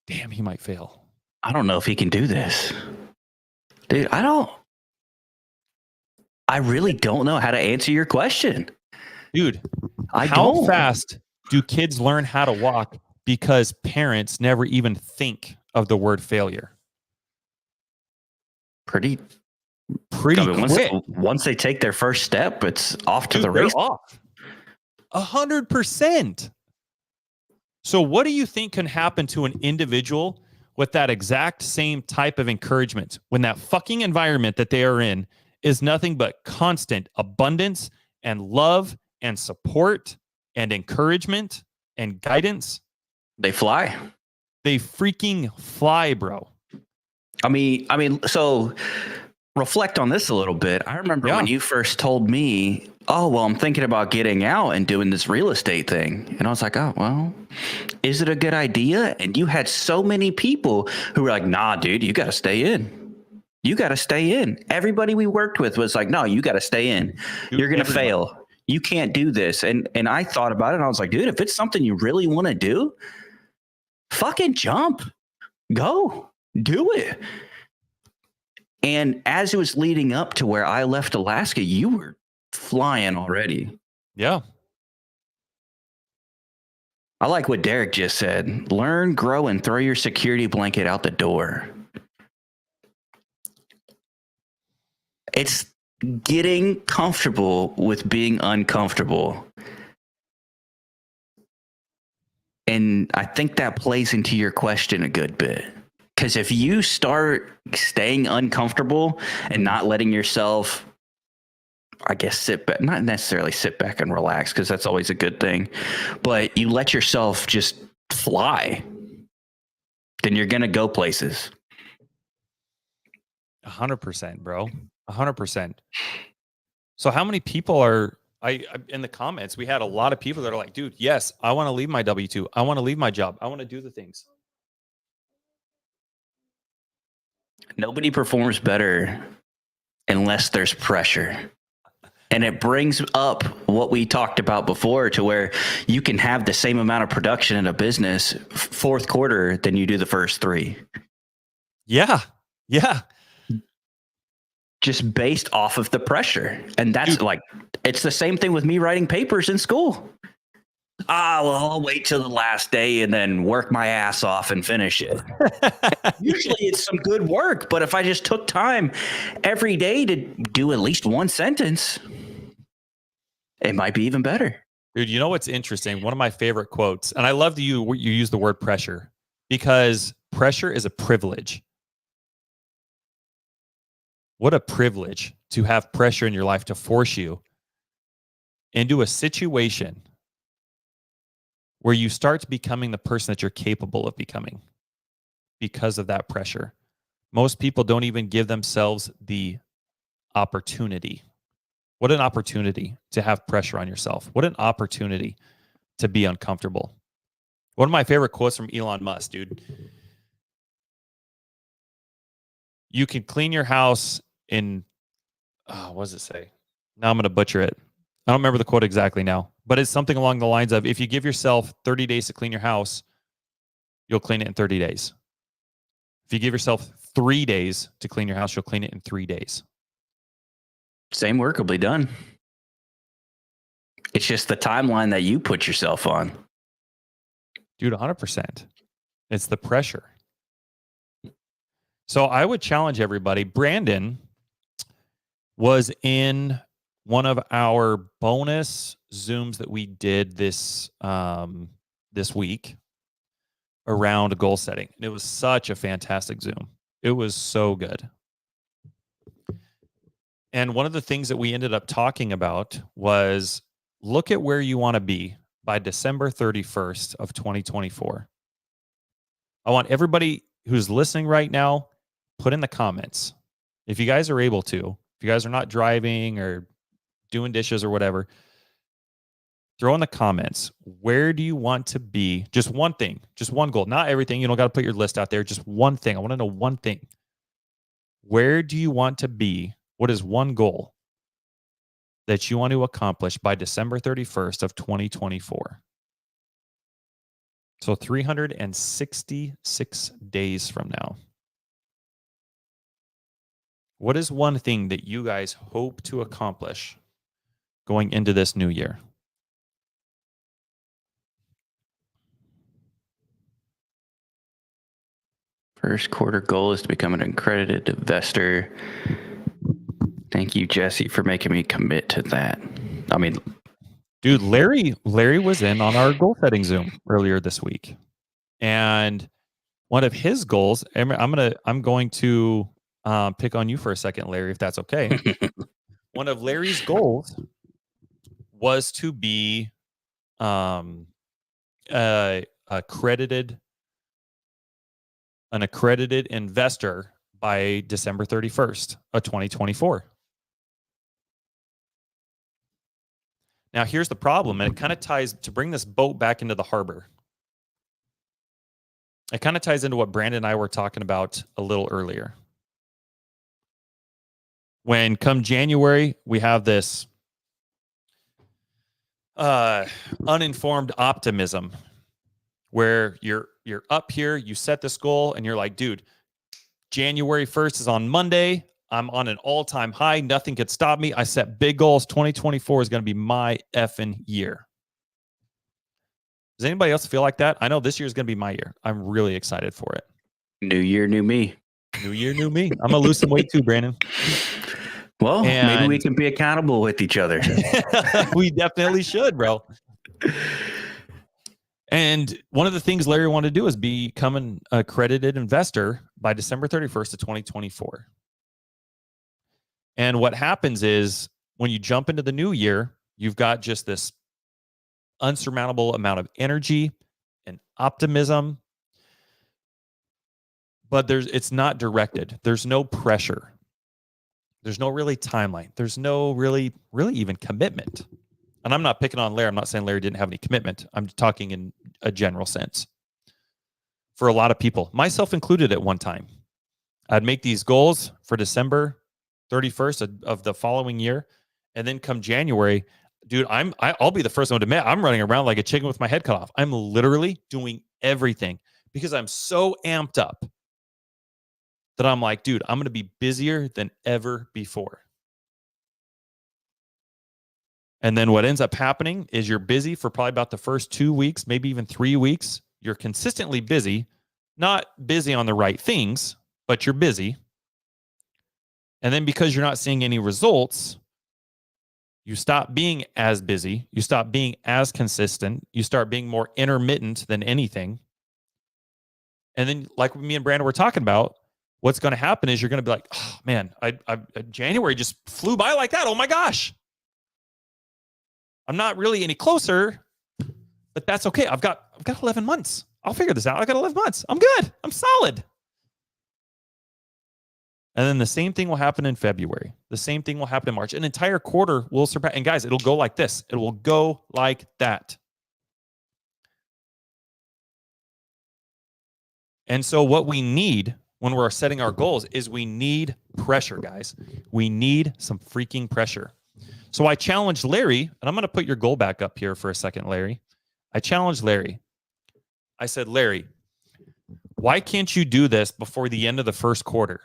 damn, he might fail. I don't know if he can do this. Dude, I really don't know how to answer your question. Dude, how fast do kids learn how to walk because parents never even think of the word failure? Pretty quick. Once they take their first step, it's off to the race. Off. 100%. So what do you think can happen to an individual with that exact same type of encouragement when that fucking environment that they are in is nothing but constant abundance and love and support and encouragement and guidance? They fly. They freaking fly, bro. I mean, so reflect on this a little bit. I remember when you first told me, oh, well, I'm thinking about getting out and doing this real estate thing. And I was like, oh, well, is it a good idea? And you had so many people who were like, nah, dude, you got to stay in. You got to stay in. Everybody we worked with was like, no, you got to stay in. You're going to fail. You can't do this. And I thought about it and I was like, dude, if it's something you really want to do, fucking jump. Go. Do it. And as it was leading up to where I left Alaska, you were flying already. Yeah. I like what Derek just said. Learn, grow, and throw your security blanket out the door. It's getting comfortable with being uncomfortable. And I think that plays into your question a good bit. Because if you start staying uncomfortable and not letting yourself, I guess, sit back, not necessarily sit back and relax, because that's always a good thing, but you let yourself just fly, then you're going to go places. 100%, bro. 100%. So how many people are, I in the comments, we had a lot of people that are like, dude, yes, I want to leave my W-2. I want to leave my job. I want to do the things. Nobody performs better unless there's pressure. And it brings up what we talked about before, to where you can have the same amount of production in a business fourth quarter than you do the first three. Yeah. Yeah. Just based off of the pressure. And that's like, it's the same thing with me writing papers in school. Well, I'll wait till the last day and then work my ass off and finish it. Usually it's some good work, but if I just took time every day to do at least one sentence, it might be even better. Dude, you know what's interesting? One of my favorite quotes, and I love that you use the word pressure, because pressure is a privilege. What a privilege to have pressure in your life to force you into a situation where you start becoming the person that you're capable of becoming because of that pressure. Most people don't even give themselves the opportunity. What an opportunity to have pressure on yourself. What an opportunity to be uncomfortable. One of my favorite quotes from Elon Musk, dude. You can clean your house in, what does it say? Now I'm going to butcher it. I don't remember the quote exactly now, but it's something along the lines of, if you give yourself 30 days to clean your house, you'll clean it in 30 days. If you give yourself 3 days to clean your house, you'll clean it in 3 days. Same work will be done. It's just the timeline that you put yourself on. Dude, 100%. It's the pressure. So I would challenge everybody. Brandon was in one of our bonus Zooms that we did this week around goal setting. It was such a fantastic Zoom. It was so good. And one of the things that we ended up talking about was look at where you want to be by December 31st of 2024. I want everybody who's listening right now, put in the comments. If you guys are able to, if you guys are not driving or doing dishes or whatever, throw in the comments, where do you want to be? Just one thing, just one goal, not everything. You don't got to put your list out there. Just one thing. I want to know one thing. Where do you want to be? What is one goal that you want to accomplish by December 31st of 2024? So 366 days from now. What is one thing that you guys hope to accomplish going into this new year? First quarter goal is to become an accredited investor. Thank you, Jesse, for making me commit to that. I mean, dude, Larry was in on our goal setting Zoom earlier this week. And one of his goals, I'm going to pick on you for a second, Larry, if that's okay. One of Larry's goals was to be an accredited investor by December 31st of 2024. Now, here's the problem, and it kind of ties to bring this boat back into the harbor. It kind of ties into what Brandon and I were talking about a little earlier. When come January, we have this uninformed optimism where you're up here, you set this goal, and you're like, dude, January 1st is on Monday. I'm on an all-time high. Nothing could stop me. I set big goals. 2024 is going to be my effing year. Does anybody else feel like that? I know this year is going to be my year. I'm really excited for it. New year, new me. New year, new me. I'm going to lose some weight too, Brandon. Well, maybe we can be accountable with each other. We definitely should, bro. And one of the things Larry wanted to do is become an accredited investor by December 31st of 2024. And what happens is when you jump into the new year, you've got just this unsurmountable amount of energy and optimism, but it's not directed. There's no pressure. There's no really timeline. There's no really even commitment. And I'm not picking on Larry. I'm not saying Larry didn't have any commitment. I'm talking in a general sense. For a lot of people, myself included at one time, I'd make these goals for December 31st of the following year. And then come January, dude, I'll be the first one to admit I'm running around like a chicken with my head cut off. I'm literally doing everything because I'm so amped up that I'm like, dude, I'm going to be busier than ever before. And then what ends up happening is you're busy for probably about the first 2 weeks, maybe even 3 weeks. You're consistently busy, not busy on the right things, but you're busy. And then because you're not seeing any results, you stop being as busy. You stop being as consistent. You start being more intermittent than anything. And then like me and Brandon were talking about, what's going to happen is you're going to be like, oh man, January just flew by like that. Oh my gosh. I'm not really any closer, but that's okay. I've got 11 months. I'll figure this out. I got 11 months. I'm good. I'm solid. And then the same thing will happen in February. The same thing will happen in March. An entire quarter will surpass. And guys, it'll go like this. It will go like that. And so what we need when we're setting our goals is we need pressure, guys. We need some freaking pressure. So I challenged Larry, and I'm going to put your goal back up here for a second, Larry. I challenged Larry. I said, Larry, Why can't you do this before the end of the first quarter?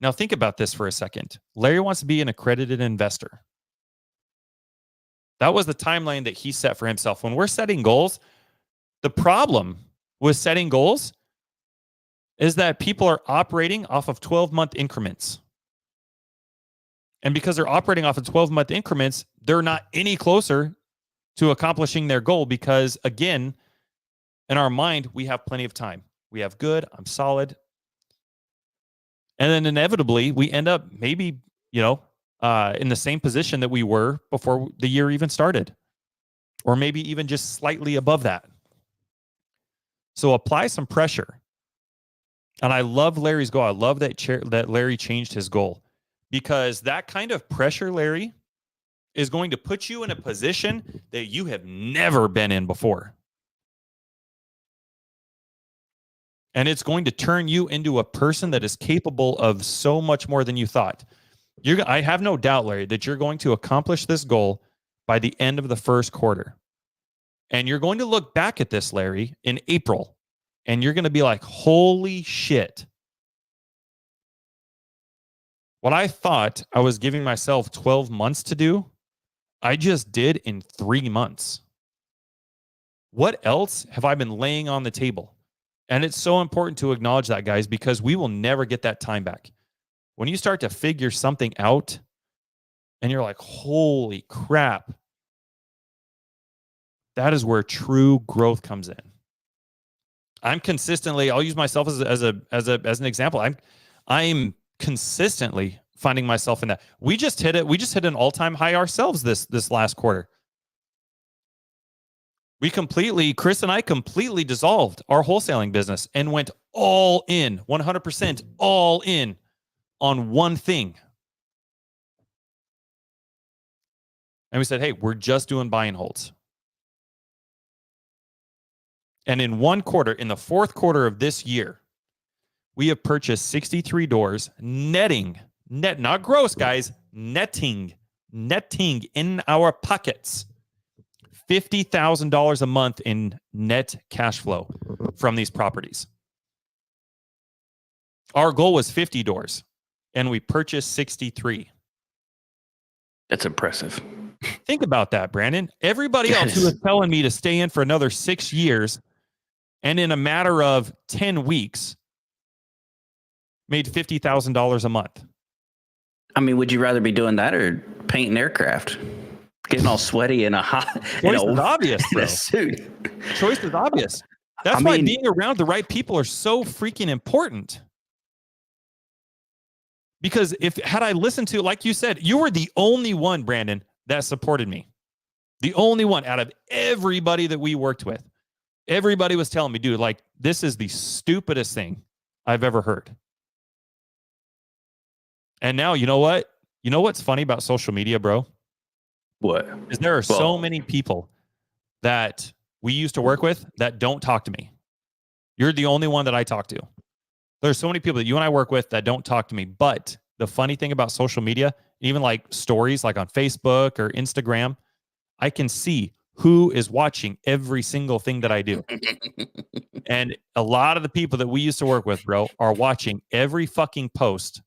Now think about this for a second. Larry wants to be an accredited investor. That was the timeline that he set for himself. When we're setting goals, the problem with setting goals is that people are operating off of 12-month increments. And because they're operating off of 12-month increments, they're not any closer to accomplishing their goal because, again, in our mind, we have plenty of time. We have good, I'm solid. And then inevitably, we end up maybe, in the same position that we were before the year even started. Or maybe even just slightly above that. So apply some pressure. And I love Larry's goal. I love that Larry changed his goal. Because that kind of pressure, Larry, is going to put you in a position that you have never been in before. And it's going to turn you into a person that is capable of so much more than you thought. I have no doubt, Larry, that you're going to accomplish this goal by the end of the first quarter. And you're going to look back at this, Larry, in April, and you're going to be like, holy shit. What I thought I was giving myself 12 months to do, I just did in 3 months. What else have I been laying on the table? And it's so important to acknowledge that, guys, because we will never get that time back. When you start to figure something out and you're like, holy crap, that is where true growth comes in. I'm consistently, I'll use myself as an example. I'm consistently finding myself in that. We just hit an all-time high ourselves this last quarter. Chris and I completely dissolved our wholesaling business and went all in, 100% all in on one thing. And we said, hey, we're just doing buy and holds. And in one quarter, in the fourth quarter of this year, we have purchased 63 doors, not gross, guys, netting in our pockets $50,000 a month in net cash flow from these properties. Our goal was 50 doors, and we purchased 63. That's impressive. Think about that, Brandon. Everybody else who was telling me to stay in for another 6 years, and in a matter of 10 weeks, made $50,000 a month. I mean, would you rather be doing that or painting aircraft? Getting all sweaty in a hot Choice is obvious, bro. suit. Choice is obvious. That's why being around the right people are so freaking important. Because had I listened to, like you said, you were the only one, Brandon, that supported me. The only one out of everybody that we worked with. Everybody was telling me, dude, like, this is the stupidest thing I've ever heard. And now, you know what? You know what's funny about social media, bro? What? Is there are so many people that we used to work with that don't talk to me. You're the only one that I talk to. There's so many people that you and I work with that don't talk to me. But the funny thing about social media, even like stories like on Facebook or Instagram, I can see who is watching every single thing that I do. And a lot of the people that we used to work with, bro, are watching every fucking post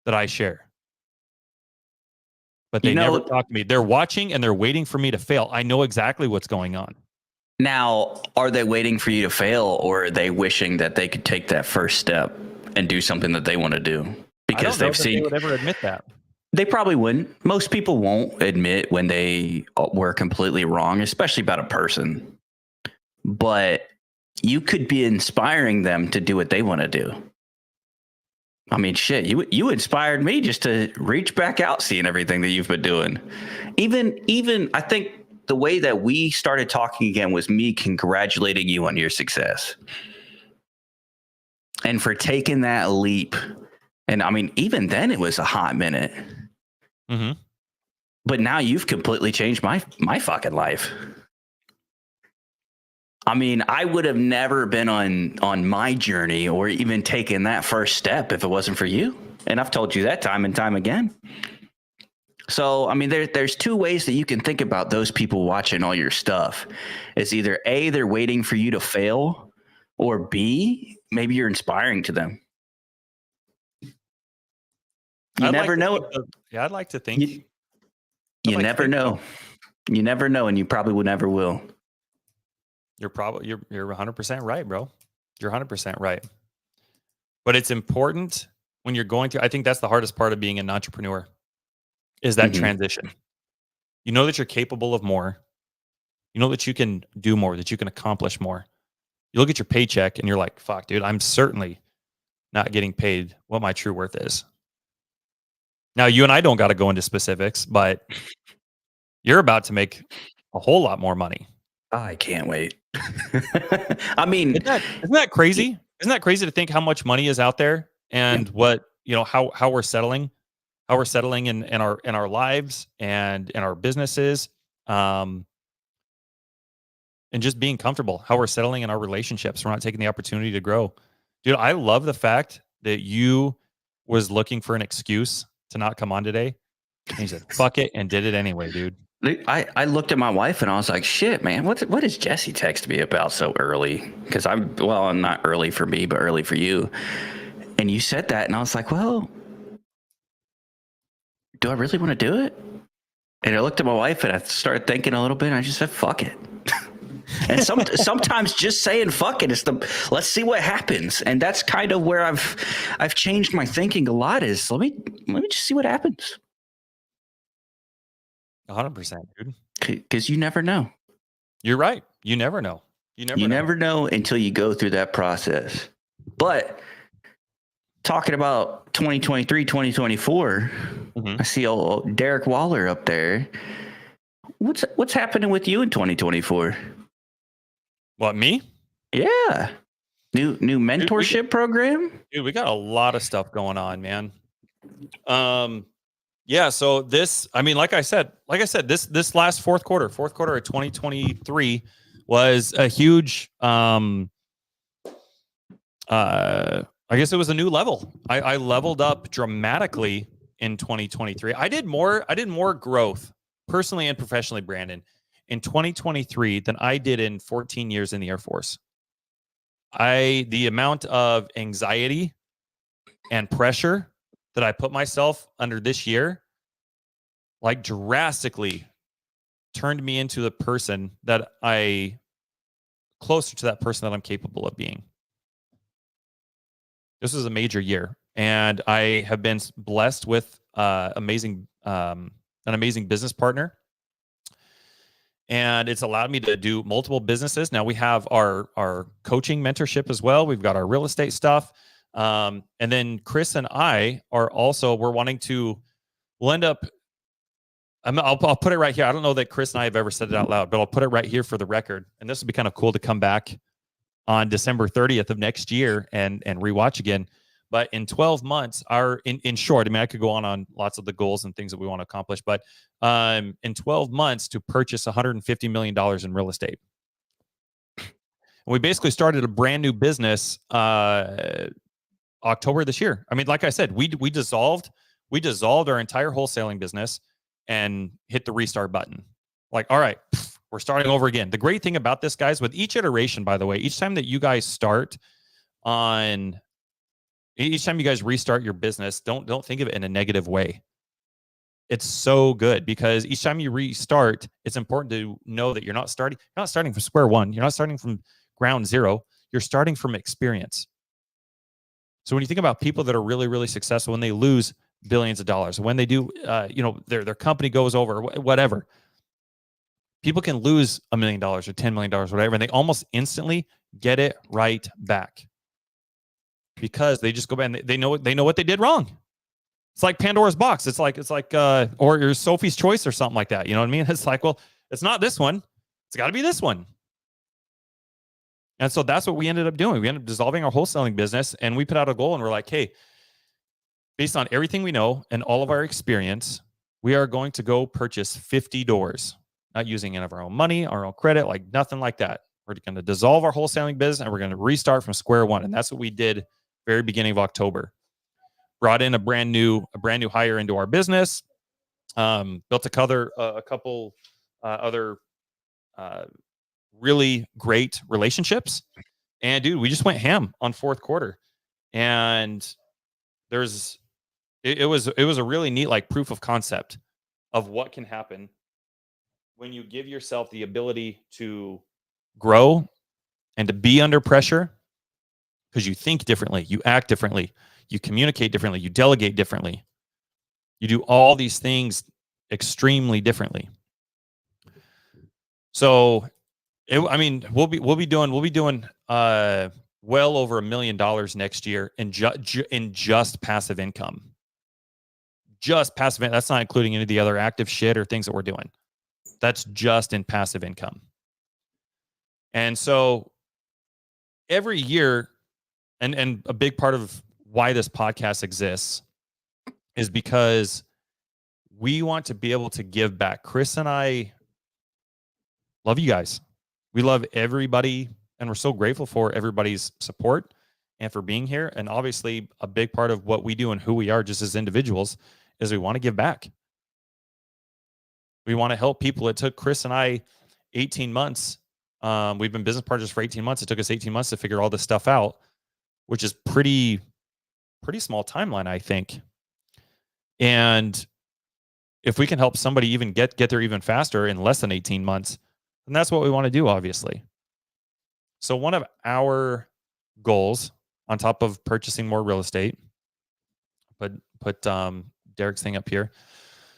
that I share. But they never talk to me. They're watching and they're waiting for me to fail. I know exactly what's going on. Now, are they waiting for you to fail, or are they wishing that they could take that first step and do something that they want to do? Because they've seen. They would ever admit that. They probably wouldn't. Most people won't admit when they were completely wrong, especially about a person. But you could be inspiring them to do what they want to do. I mean, shit, you inspired me just to reach back out, seeing everything that you've been doing. Even I think the way that we started talking again was me congratulating you on your success. And for taking that leap. And I mean, even then it was a hot minute. Mm-hmm. But now you've completely changed my fucking life. I mean, I would have never been on my journey or even taken that first step if it wasn't for you. And I've told you that time and time again. So, I mean, there's two ways that you can think about those people watching all your stuff. It's either A, they're waiting for you to fail, Or B, maybe you're inspiring to them. You never know. Yeah, I'd like to think. You never know. You never know, and you probably never will. You're 100% right, bro. You're 100% right. But it's important when you're going through. I think that's the hardest part of being an entrepreneur, is that transition. You know that you're capable of more. You know that you can do more, that you can accomplish more. You look at your paycheck and you're like, fuck, dude, I'm certainly not getting paid what my true worth is. Now, you and I don't got to go into specifics, but you're about to make a whole lot more money. I can't wait. I mean, isn't that crazy? Isn't that crazy to think how much money is out there and what, how we're settling in our lives and in our businesses, and just being comfortable, how we're settling in our relationships. We're not taking the opportunity to grow. Dude, I love the fact that you was looking for an excuse to not come on today. And he said, fuck it, and did it anyway, dude. I looked at my wife and I was like, shit, man, what does Jesse text me about so early? Because I'm not early for me, but early for you. And you said that, and I was like, well, do I really want to do it? And I looked at my wife and I started thinking a little bit, and I just said, fuck it. And sometimes just saying fuck it is let's see what happens. And that's kind of where I've changed my thinking a lot, is let me just see what happens. 100%, dude. Because you never know. You're right. You never know. You never know until you go through that process. But talking about 2023, 2024, I see old Derek Waller up there. What's happening with you in 2024? What, me? Yeah. New mentorship program? Dude, we got a lot of stuff going on, man. Yeah, so this, I mean, like I said, this last fourth quarter of 2023 was a huge, I guess it was a new level. I leveled up dramatically in 2023. I did more growth personally and professionally, Brandon, in 2023 than I did in 14 years in the Air Force. The amount of anxiety and pressure that I put myself under this year, like, drastically turned me into the person that closer to that person that I'm capable of being. This was a major year, and I have been blessed with an amazing business partner. And it's allowed me to do multiple businesses. Now we have our coaching mentorship as well. We've got our real estate stuff. And then Chris and I we're wanting to, we'll end up, I'll put it right here. I don't know that Chris and I have ever said it out loud, but I'll put it right here for the record. And this would be kind of cool to come back on December 30th of next year and rewatch again. But in 12 months, in short, I mean, I could go on lots of the goals and things that we want to accomplish, but in 12 months to purchase $150 million in real estate. And we basically started a brand new business October this year. I mean, like I said, we dissolved our entire wholesaling business and hit the restart button. Like, all right, we're starting over again. The great thing about this, guys, with each iteration, by the way, each time that you guys restart your business, don't think of it in a negative way. It's so good because each time you restart, it's important to know that you're not starting from square one. You're not starting from ground zero. You're starting from experience. So when you think about people that are really, really successful, when they lose billions of dollars, when they do, their company goes over, whatever, people can lose $1 million or $10 million, whatever, and they almost instantly get it right back because they just go back and they know what they did wrong. It's like Pandora's box. It's like or your Sophie's Choice or something like that. You know what I mean? It's like, well, it's not this one. It's got to be this one. And so that's what we ended up doing. We ended up dissolving our wholesaling business, and we put out a goal, and we're like, hey, based on everything we know and all of our experience, we are going to go purchase 50 doors, not using any of our own money, our own credit, like nothing like that. We're going to dissolve our wholesaling business, and we're going to restart from square one. And that's what we did very beginning of October. Brought in a brand new hire into our business, built a couple other really great relationships. And dude, we just went ham on fourth quarter. And it was a really neat like proof of concept of what can happen when you give yourself the ability to grow and to be under pressure, because you think differently, you act differently, you communicate differently, you delegate differently. You do all these things extremely differently. So, we'll be doing well over $1 million next year in just passive income. Just passive. That's not including any of the other active shit or things that we're doing. That's just in passive income. And so every year, and a big part of why this podcast exists is because we want to be able to give back. Chris and I love you guys. We love everybody, and we're so grateful for everybody's support and for being here. And obviously, a big part of what we do and who we are just as individuals is we want to give back. We want to help people. It took Chris and I 18 months. We've been business partners for 18 months. It took us 18 months to figure all this stuff out, which is pretty small timeline, I think. And if we can help somebody even get there even faster in less than 18 months, then that's what we want to do, obviously. So one of our goals, on top of purchasing more real estate, put Derek's thing up here.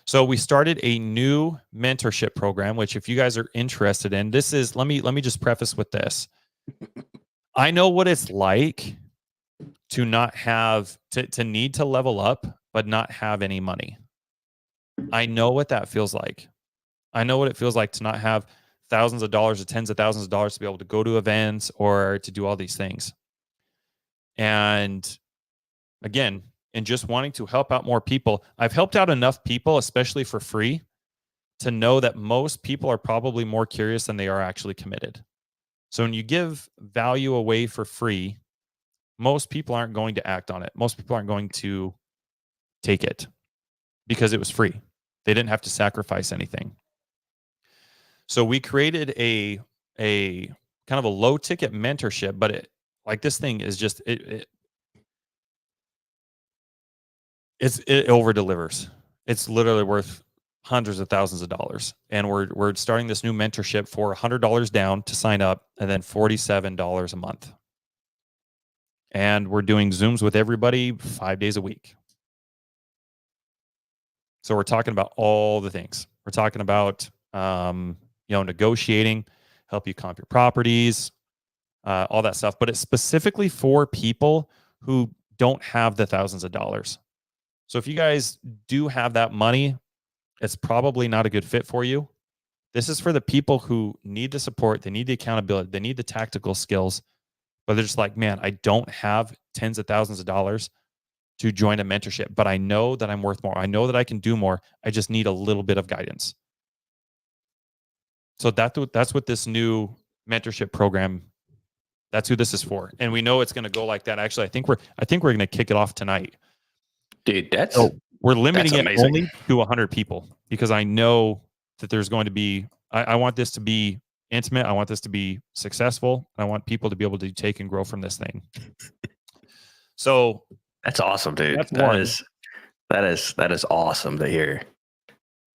So we started a new mentorship program, which if you guys are interested in, this is, let me just preface with this. I know what it's like to not have, to need to level up, but not have any money. I know what that feels like. I know what it feels like to not have thousands of dollars or tens of thousands of dollars to be able to go to events or to do all these things. And again, and just wanting to help out more people. I've helped out enough people, especially for free, to know that most people are probably more curious than they are actually committed. So when you give value away for free, most people aren't going to act on it. Most people aren't going to take it because it was free. They didn't have to sacrifice anything. So we created a kind of a low ticket mentorship, but it, like, this thing is just, it over delivers. It's literally worth hundreds of thousands of dollars. And we're starting this new mentorship for $100 down to sign up, and then $47 a month. And we're doing Zooms with everybody 5 days a week. So we're talking about all the things. We're talking about negotiating, help you comp your properties, all that stuff. But it's specifically for people who don't have the thousands of dollars. So if you guys do have that money, it's probably not a good fit for you. This is for the people who need the support, they need the accountability, they need the tactical skills, but they're just like, man, I don't have tens of thousands of dollars to join a mentorship, but I know that I'm worth more. I know that I can do more. I just need a little bit of guidance. So that's what this new mentorship program, that's who this is for. And we know it's going to go like that. Actually, I think we're going to kick it off tonight. Dude, we're limiting it only to 100 people because I know that there's going to be, I want this to be intimate. I want this to be successful. I want people to be able to take and grow from this thing. So that's awesome, dude. That is awesome to hear.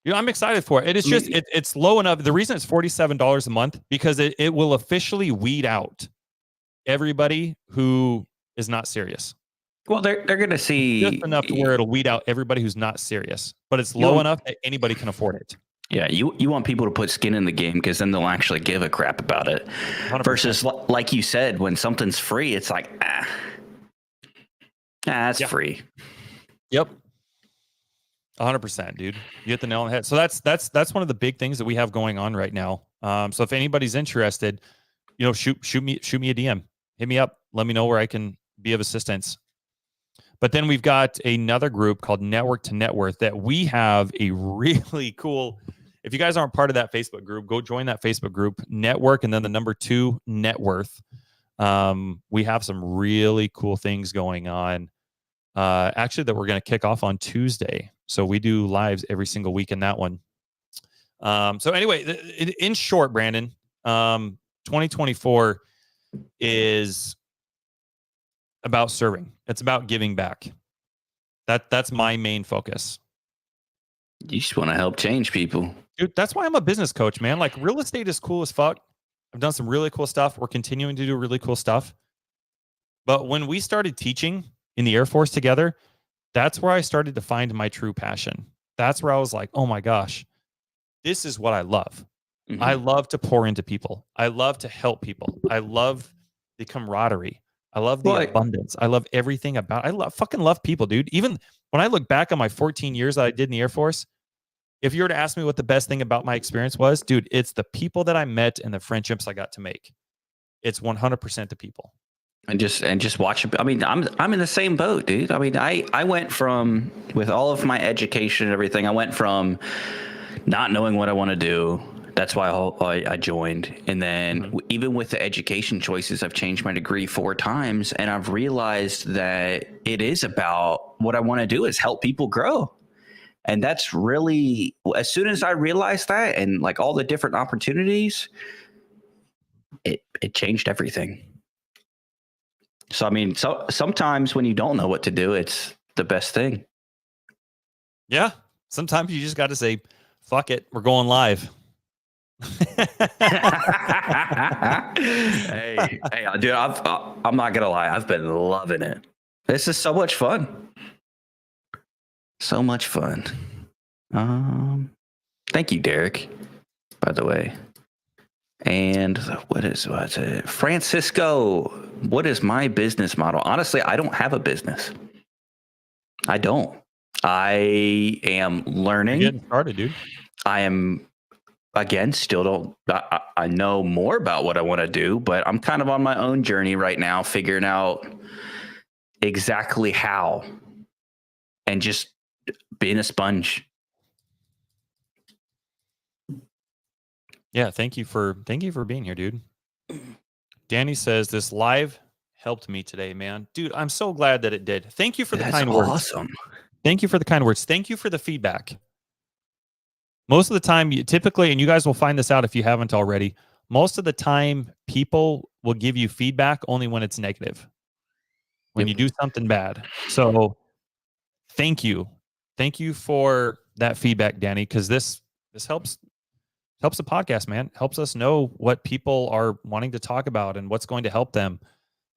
I'm excited for it. It's just, it's low enough. The reason it's $47 a month, because it will officially weed out everybody who is not serious. Well, they're going to see just enough to where it'll weed out everybody who's not serious, but it's low enough that anybody can afford it. Yeah, you want people to put skin in the game because then they'll actually give a crap about it. 100%. Versus, like you said, when something's free, it's like, it's free. Yep. 100%, dude. You hit the nail on the head. So that's one of the big things that we have going on right now. So if anybody's interested, shoot me a DM, hit me up, let me know where I can be of assistance. But then we've got another group called Network to Net Worth that we have a really cool. If you guys aren't part of that Facebook group, go join that Facebook group, Network, and then the number 2 Net Worth. We have some really cool things going on. Actually, that we're going to kick off on Tuesday. So we do lives every single week in that one. So anyway, in short, Brandon, 2024, is about serving. It's about giving back. That's my main focus. You just want to help change people. Dude, that's why I'm a business coach, man. Like, real estate is cool as fuck. I've done some really cool stuff. We're continuing to do really cool stuff. But when we started teaching in the Air Force together, that's where I started to find my true passion. That's where I was like, oh my gosh, this is what I love. Mm-hmm. I love to pour into people. I love to help people. I love the camaraderie. I love the abundance. I love everything about it. Fucking love people, dude. Even when I look back on my 14 years that I did in the Air Force, if you were to ask me what the best thing about my experience was, dude, it's the people that I met and the friendships I got to make. It's 100% the people. And just watch. I mean, I'm in the same boat, dude. I mean, I went from, with all of my education and everything, I went from not knowing what I want to do. That's why I joined. And then even with the education choices, I've changed my degree 4 times, and I've realized that it is about what I want to do is help people grow. And that's really, as soon as I realized that, and like all the different opportunities, it changed everything. So, I mean, sometimes when you don't know what to do, it's the best thing. Yeah. Sometimes you just got to say, fuck it, we're going live. hey, dude, I'm not gonna lie, I've been loving it. This is so much fun. So much fun. Thank you, Derek, by the way. And what's it? Francisco, what is my business model? Honestly, I don't have a business. I don't. I am learning. You're getting started, dude. I am, again, still don't. I know more about what I want to do, but I'm kind of on my own journey right now, figuring out exactly how, and just being a sponge. Yeah, thank you for being here, dude. Danny says this live helped me today, man. Dude, I'm so glad that it did. Thank you for the kind words. Awesome. Thank you for the kind words. Thank you for the feedback. Most of the time, typically, and you guys will find this out if you haven't already, most of the time people will give you feedback only when it's negative, when you do something bad. So thank you. Thank you for that feedback, Danny, because this helps the podcast, man. Helps us know what people are wanting to talk about and what's going to help them,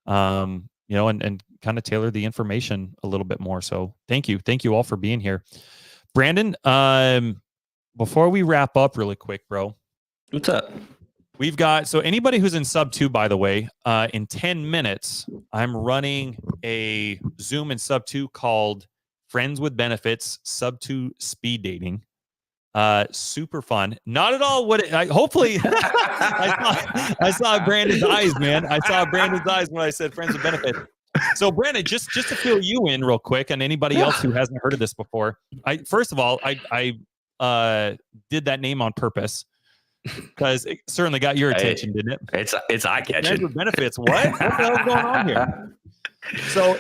and kind of tailor the information a little bit more. So thank you all for being here. Brandon, before we wrap up really quick, bro. What's up? We've got, so anybody who's in sub 2, by the way, in 10 minutes, I'm running a Zoom in sub 2 called Friends with Benefits, sub 2 speed dating. Super fun. Not at all what hopefully I saw Brandon's eyes, man. I saw Brandon's eyes when I said Friends with Benefits. So Brandon, just to fill you in real quick, and anybody else who hasn't heard of this before, first of all, I did that name on purpose because it certainly got your attention, didn't it? It's eye catching. Friends with Benefits. What the hell is going on here? So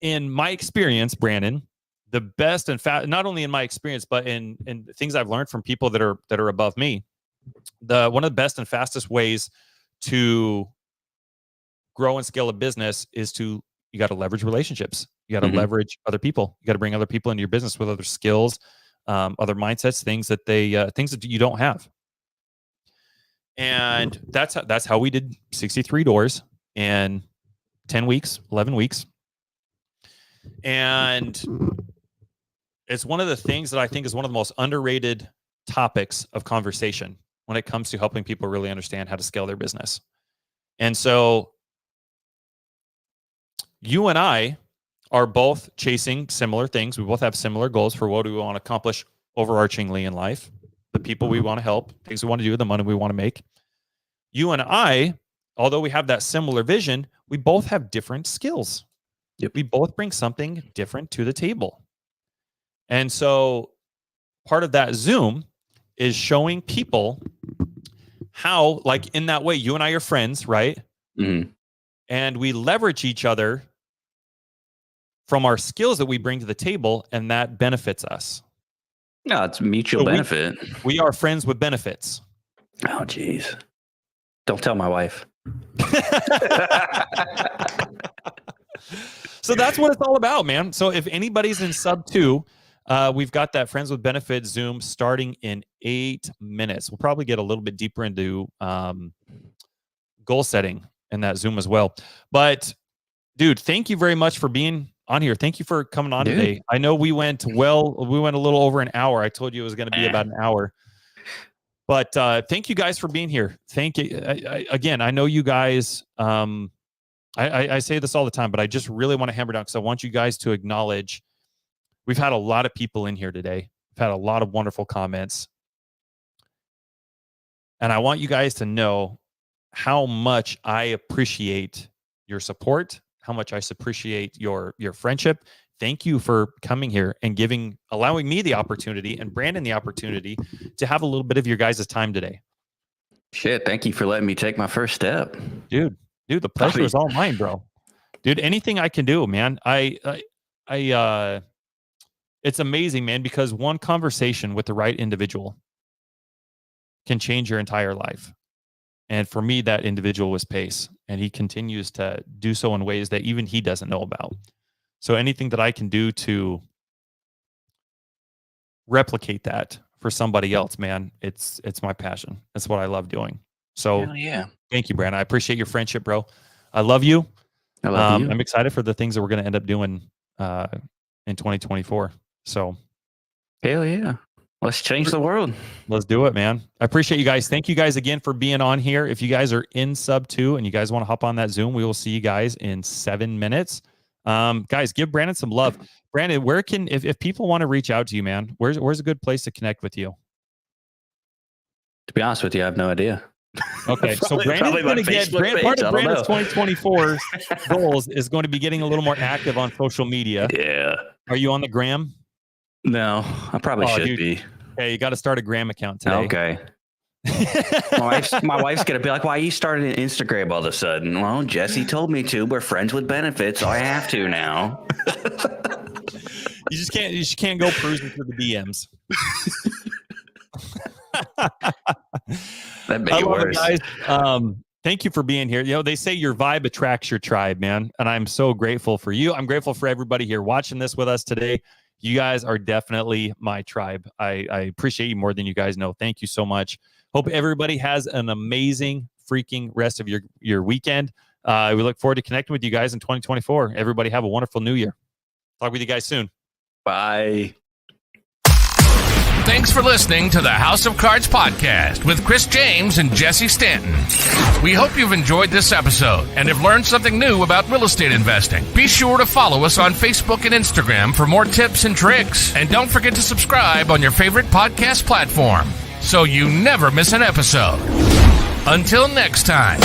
in my experience, Brandon, the best and not only in my experience, but in things I've learned from people that are above me, one of the best and fastest ways to grow and scale a business is you got to leverage relationships. You got to leverage other people. You got to bring other people into your business with other skills, other mindsets, things that things that you don't have. And that's how we did 63 doors in 10 weeks, 11 weeks. And it's one of the things that I think is one of the most underrated topics of conversation when it comes to helping people really understand how to scale their business. And so you and I are both chasing similar things. We both have similar goals for what we want to accomplish overarchingly in life, the people we want to help, things we want to do, the money we want to make. You and I, although we have that similar vision, we both have different skills. Yep. We both bring something different to the table. And so part of that Zoom is showing people how, like in that way, you and I are friends, right? Mm-hmm. And we leverage each other from our skills that we bring to the table, and that benefits us. No, it's mutual benefit. We are friends with benefits. Oh, geez. Don't tell my wife. So that's what it's all about, man. So if anybody's in sub 2, we've got that Friends with Benefits Zoom starting in 8 minutes. We'll probably get a little bit deeper into goal setting in that Zoom as well. But dude, thank you very much for being on here. Thank you for coming on today. I know we went a little over an hour. I told you it was going to be about an hour. But thank you guys for being here. Thank you. Again, I know you guys, I say this all the time, but I just really want to hammer down because I want you guys to acknowledge we've had a lot of people in here today. We've had a lot of wonderful comments. And I want you guys to know how much I appreciate your support, how much I appreciate your friendship. Thank you for coming here and allowing me the opportunity and Brandon the opportunity to have a little bit of your guys' time today. Shit, thank you for letting me take my first step. Dude, the pleasure is all mine, bro. Dude, anything I can do, man. It's amazing, man, because one conversation with the right individual can change your entire life. And for me, that individual was Pace, and he continues to do so in ways that even he doesn't know about. So anything that I can do to replicate that for somebody else, man, it's my passion. That's what I love doing. So thank you, Brandon. I appreciate your friendship, bro. I love you. I love you. I'm excited for the things that we're going to end up doing in 2024. So hell yeah. Let's change the world. Let's do it, man. I appreciate you guys. Thank you guys again for being on here. If you guys are in sub 2 and you guys want to hop on that Zoom, we will see you guys in 7 minutes. Guys, give Brandon some love. Brandon, where can, if people want to reach out to you, man, where's a good place to connect with you? To be honest with you, I have no idea. Okay, so Brandon's going to get part of Brandon's 2024 goals is going to be getting a little more active on social media. Yeah. Are you on the gram? No, I probably should be. Okay, you got to start a gram account today. Okay. my wife's gonna be like, "Why are you starting an Instagram all of a sudden?" Well, Jesse told me to. We're friends with benefits, so I have to now. You just can't go cruising through the DMs. That made it worse. Guys. Thank you for being here. You know, they say your vibe attracts your tribe, man. And I'm so grateful for you. I'm grateful for everybody here watching this with us today. You guys are definitely my tribe. I appreciate you more than you guys know. Thank you so much. Hope everybody has an amazing freaking rest of your weekend. We look forward to connecting with you guys in 2024. Everybody have a wonderful new year. Talk with you guys soon. Bye. Thanks for listening to the House of Cards podcast with Chris James and Jesse Stanton. We hope you've enjoyed this episode and have learned something new about real estate investing. Be sure to follow us on Facebook and Instagram for more tips and tricks. And don't forget to subscribe on your favorite podcast platform so you never miss an episode. Until next time.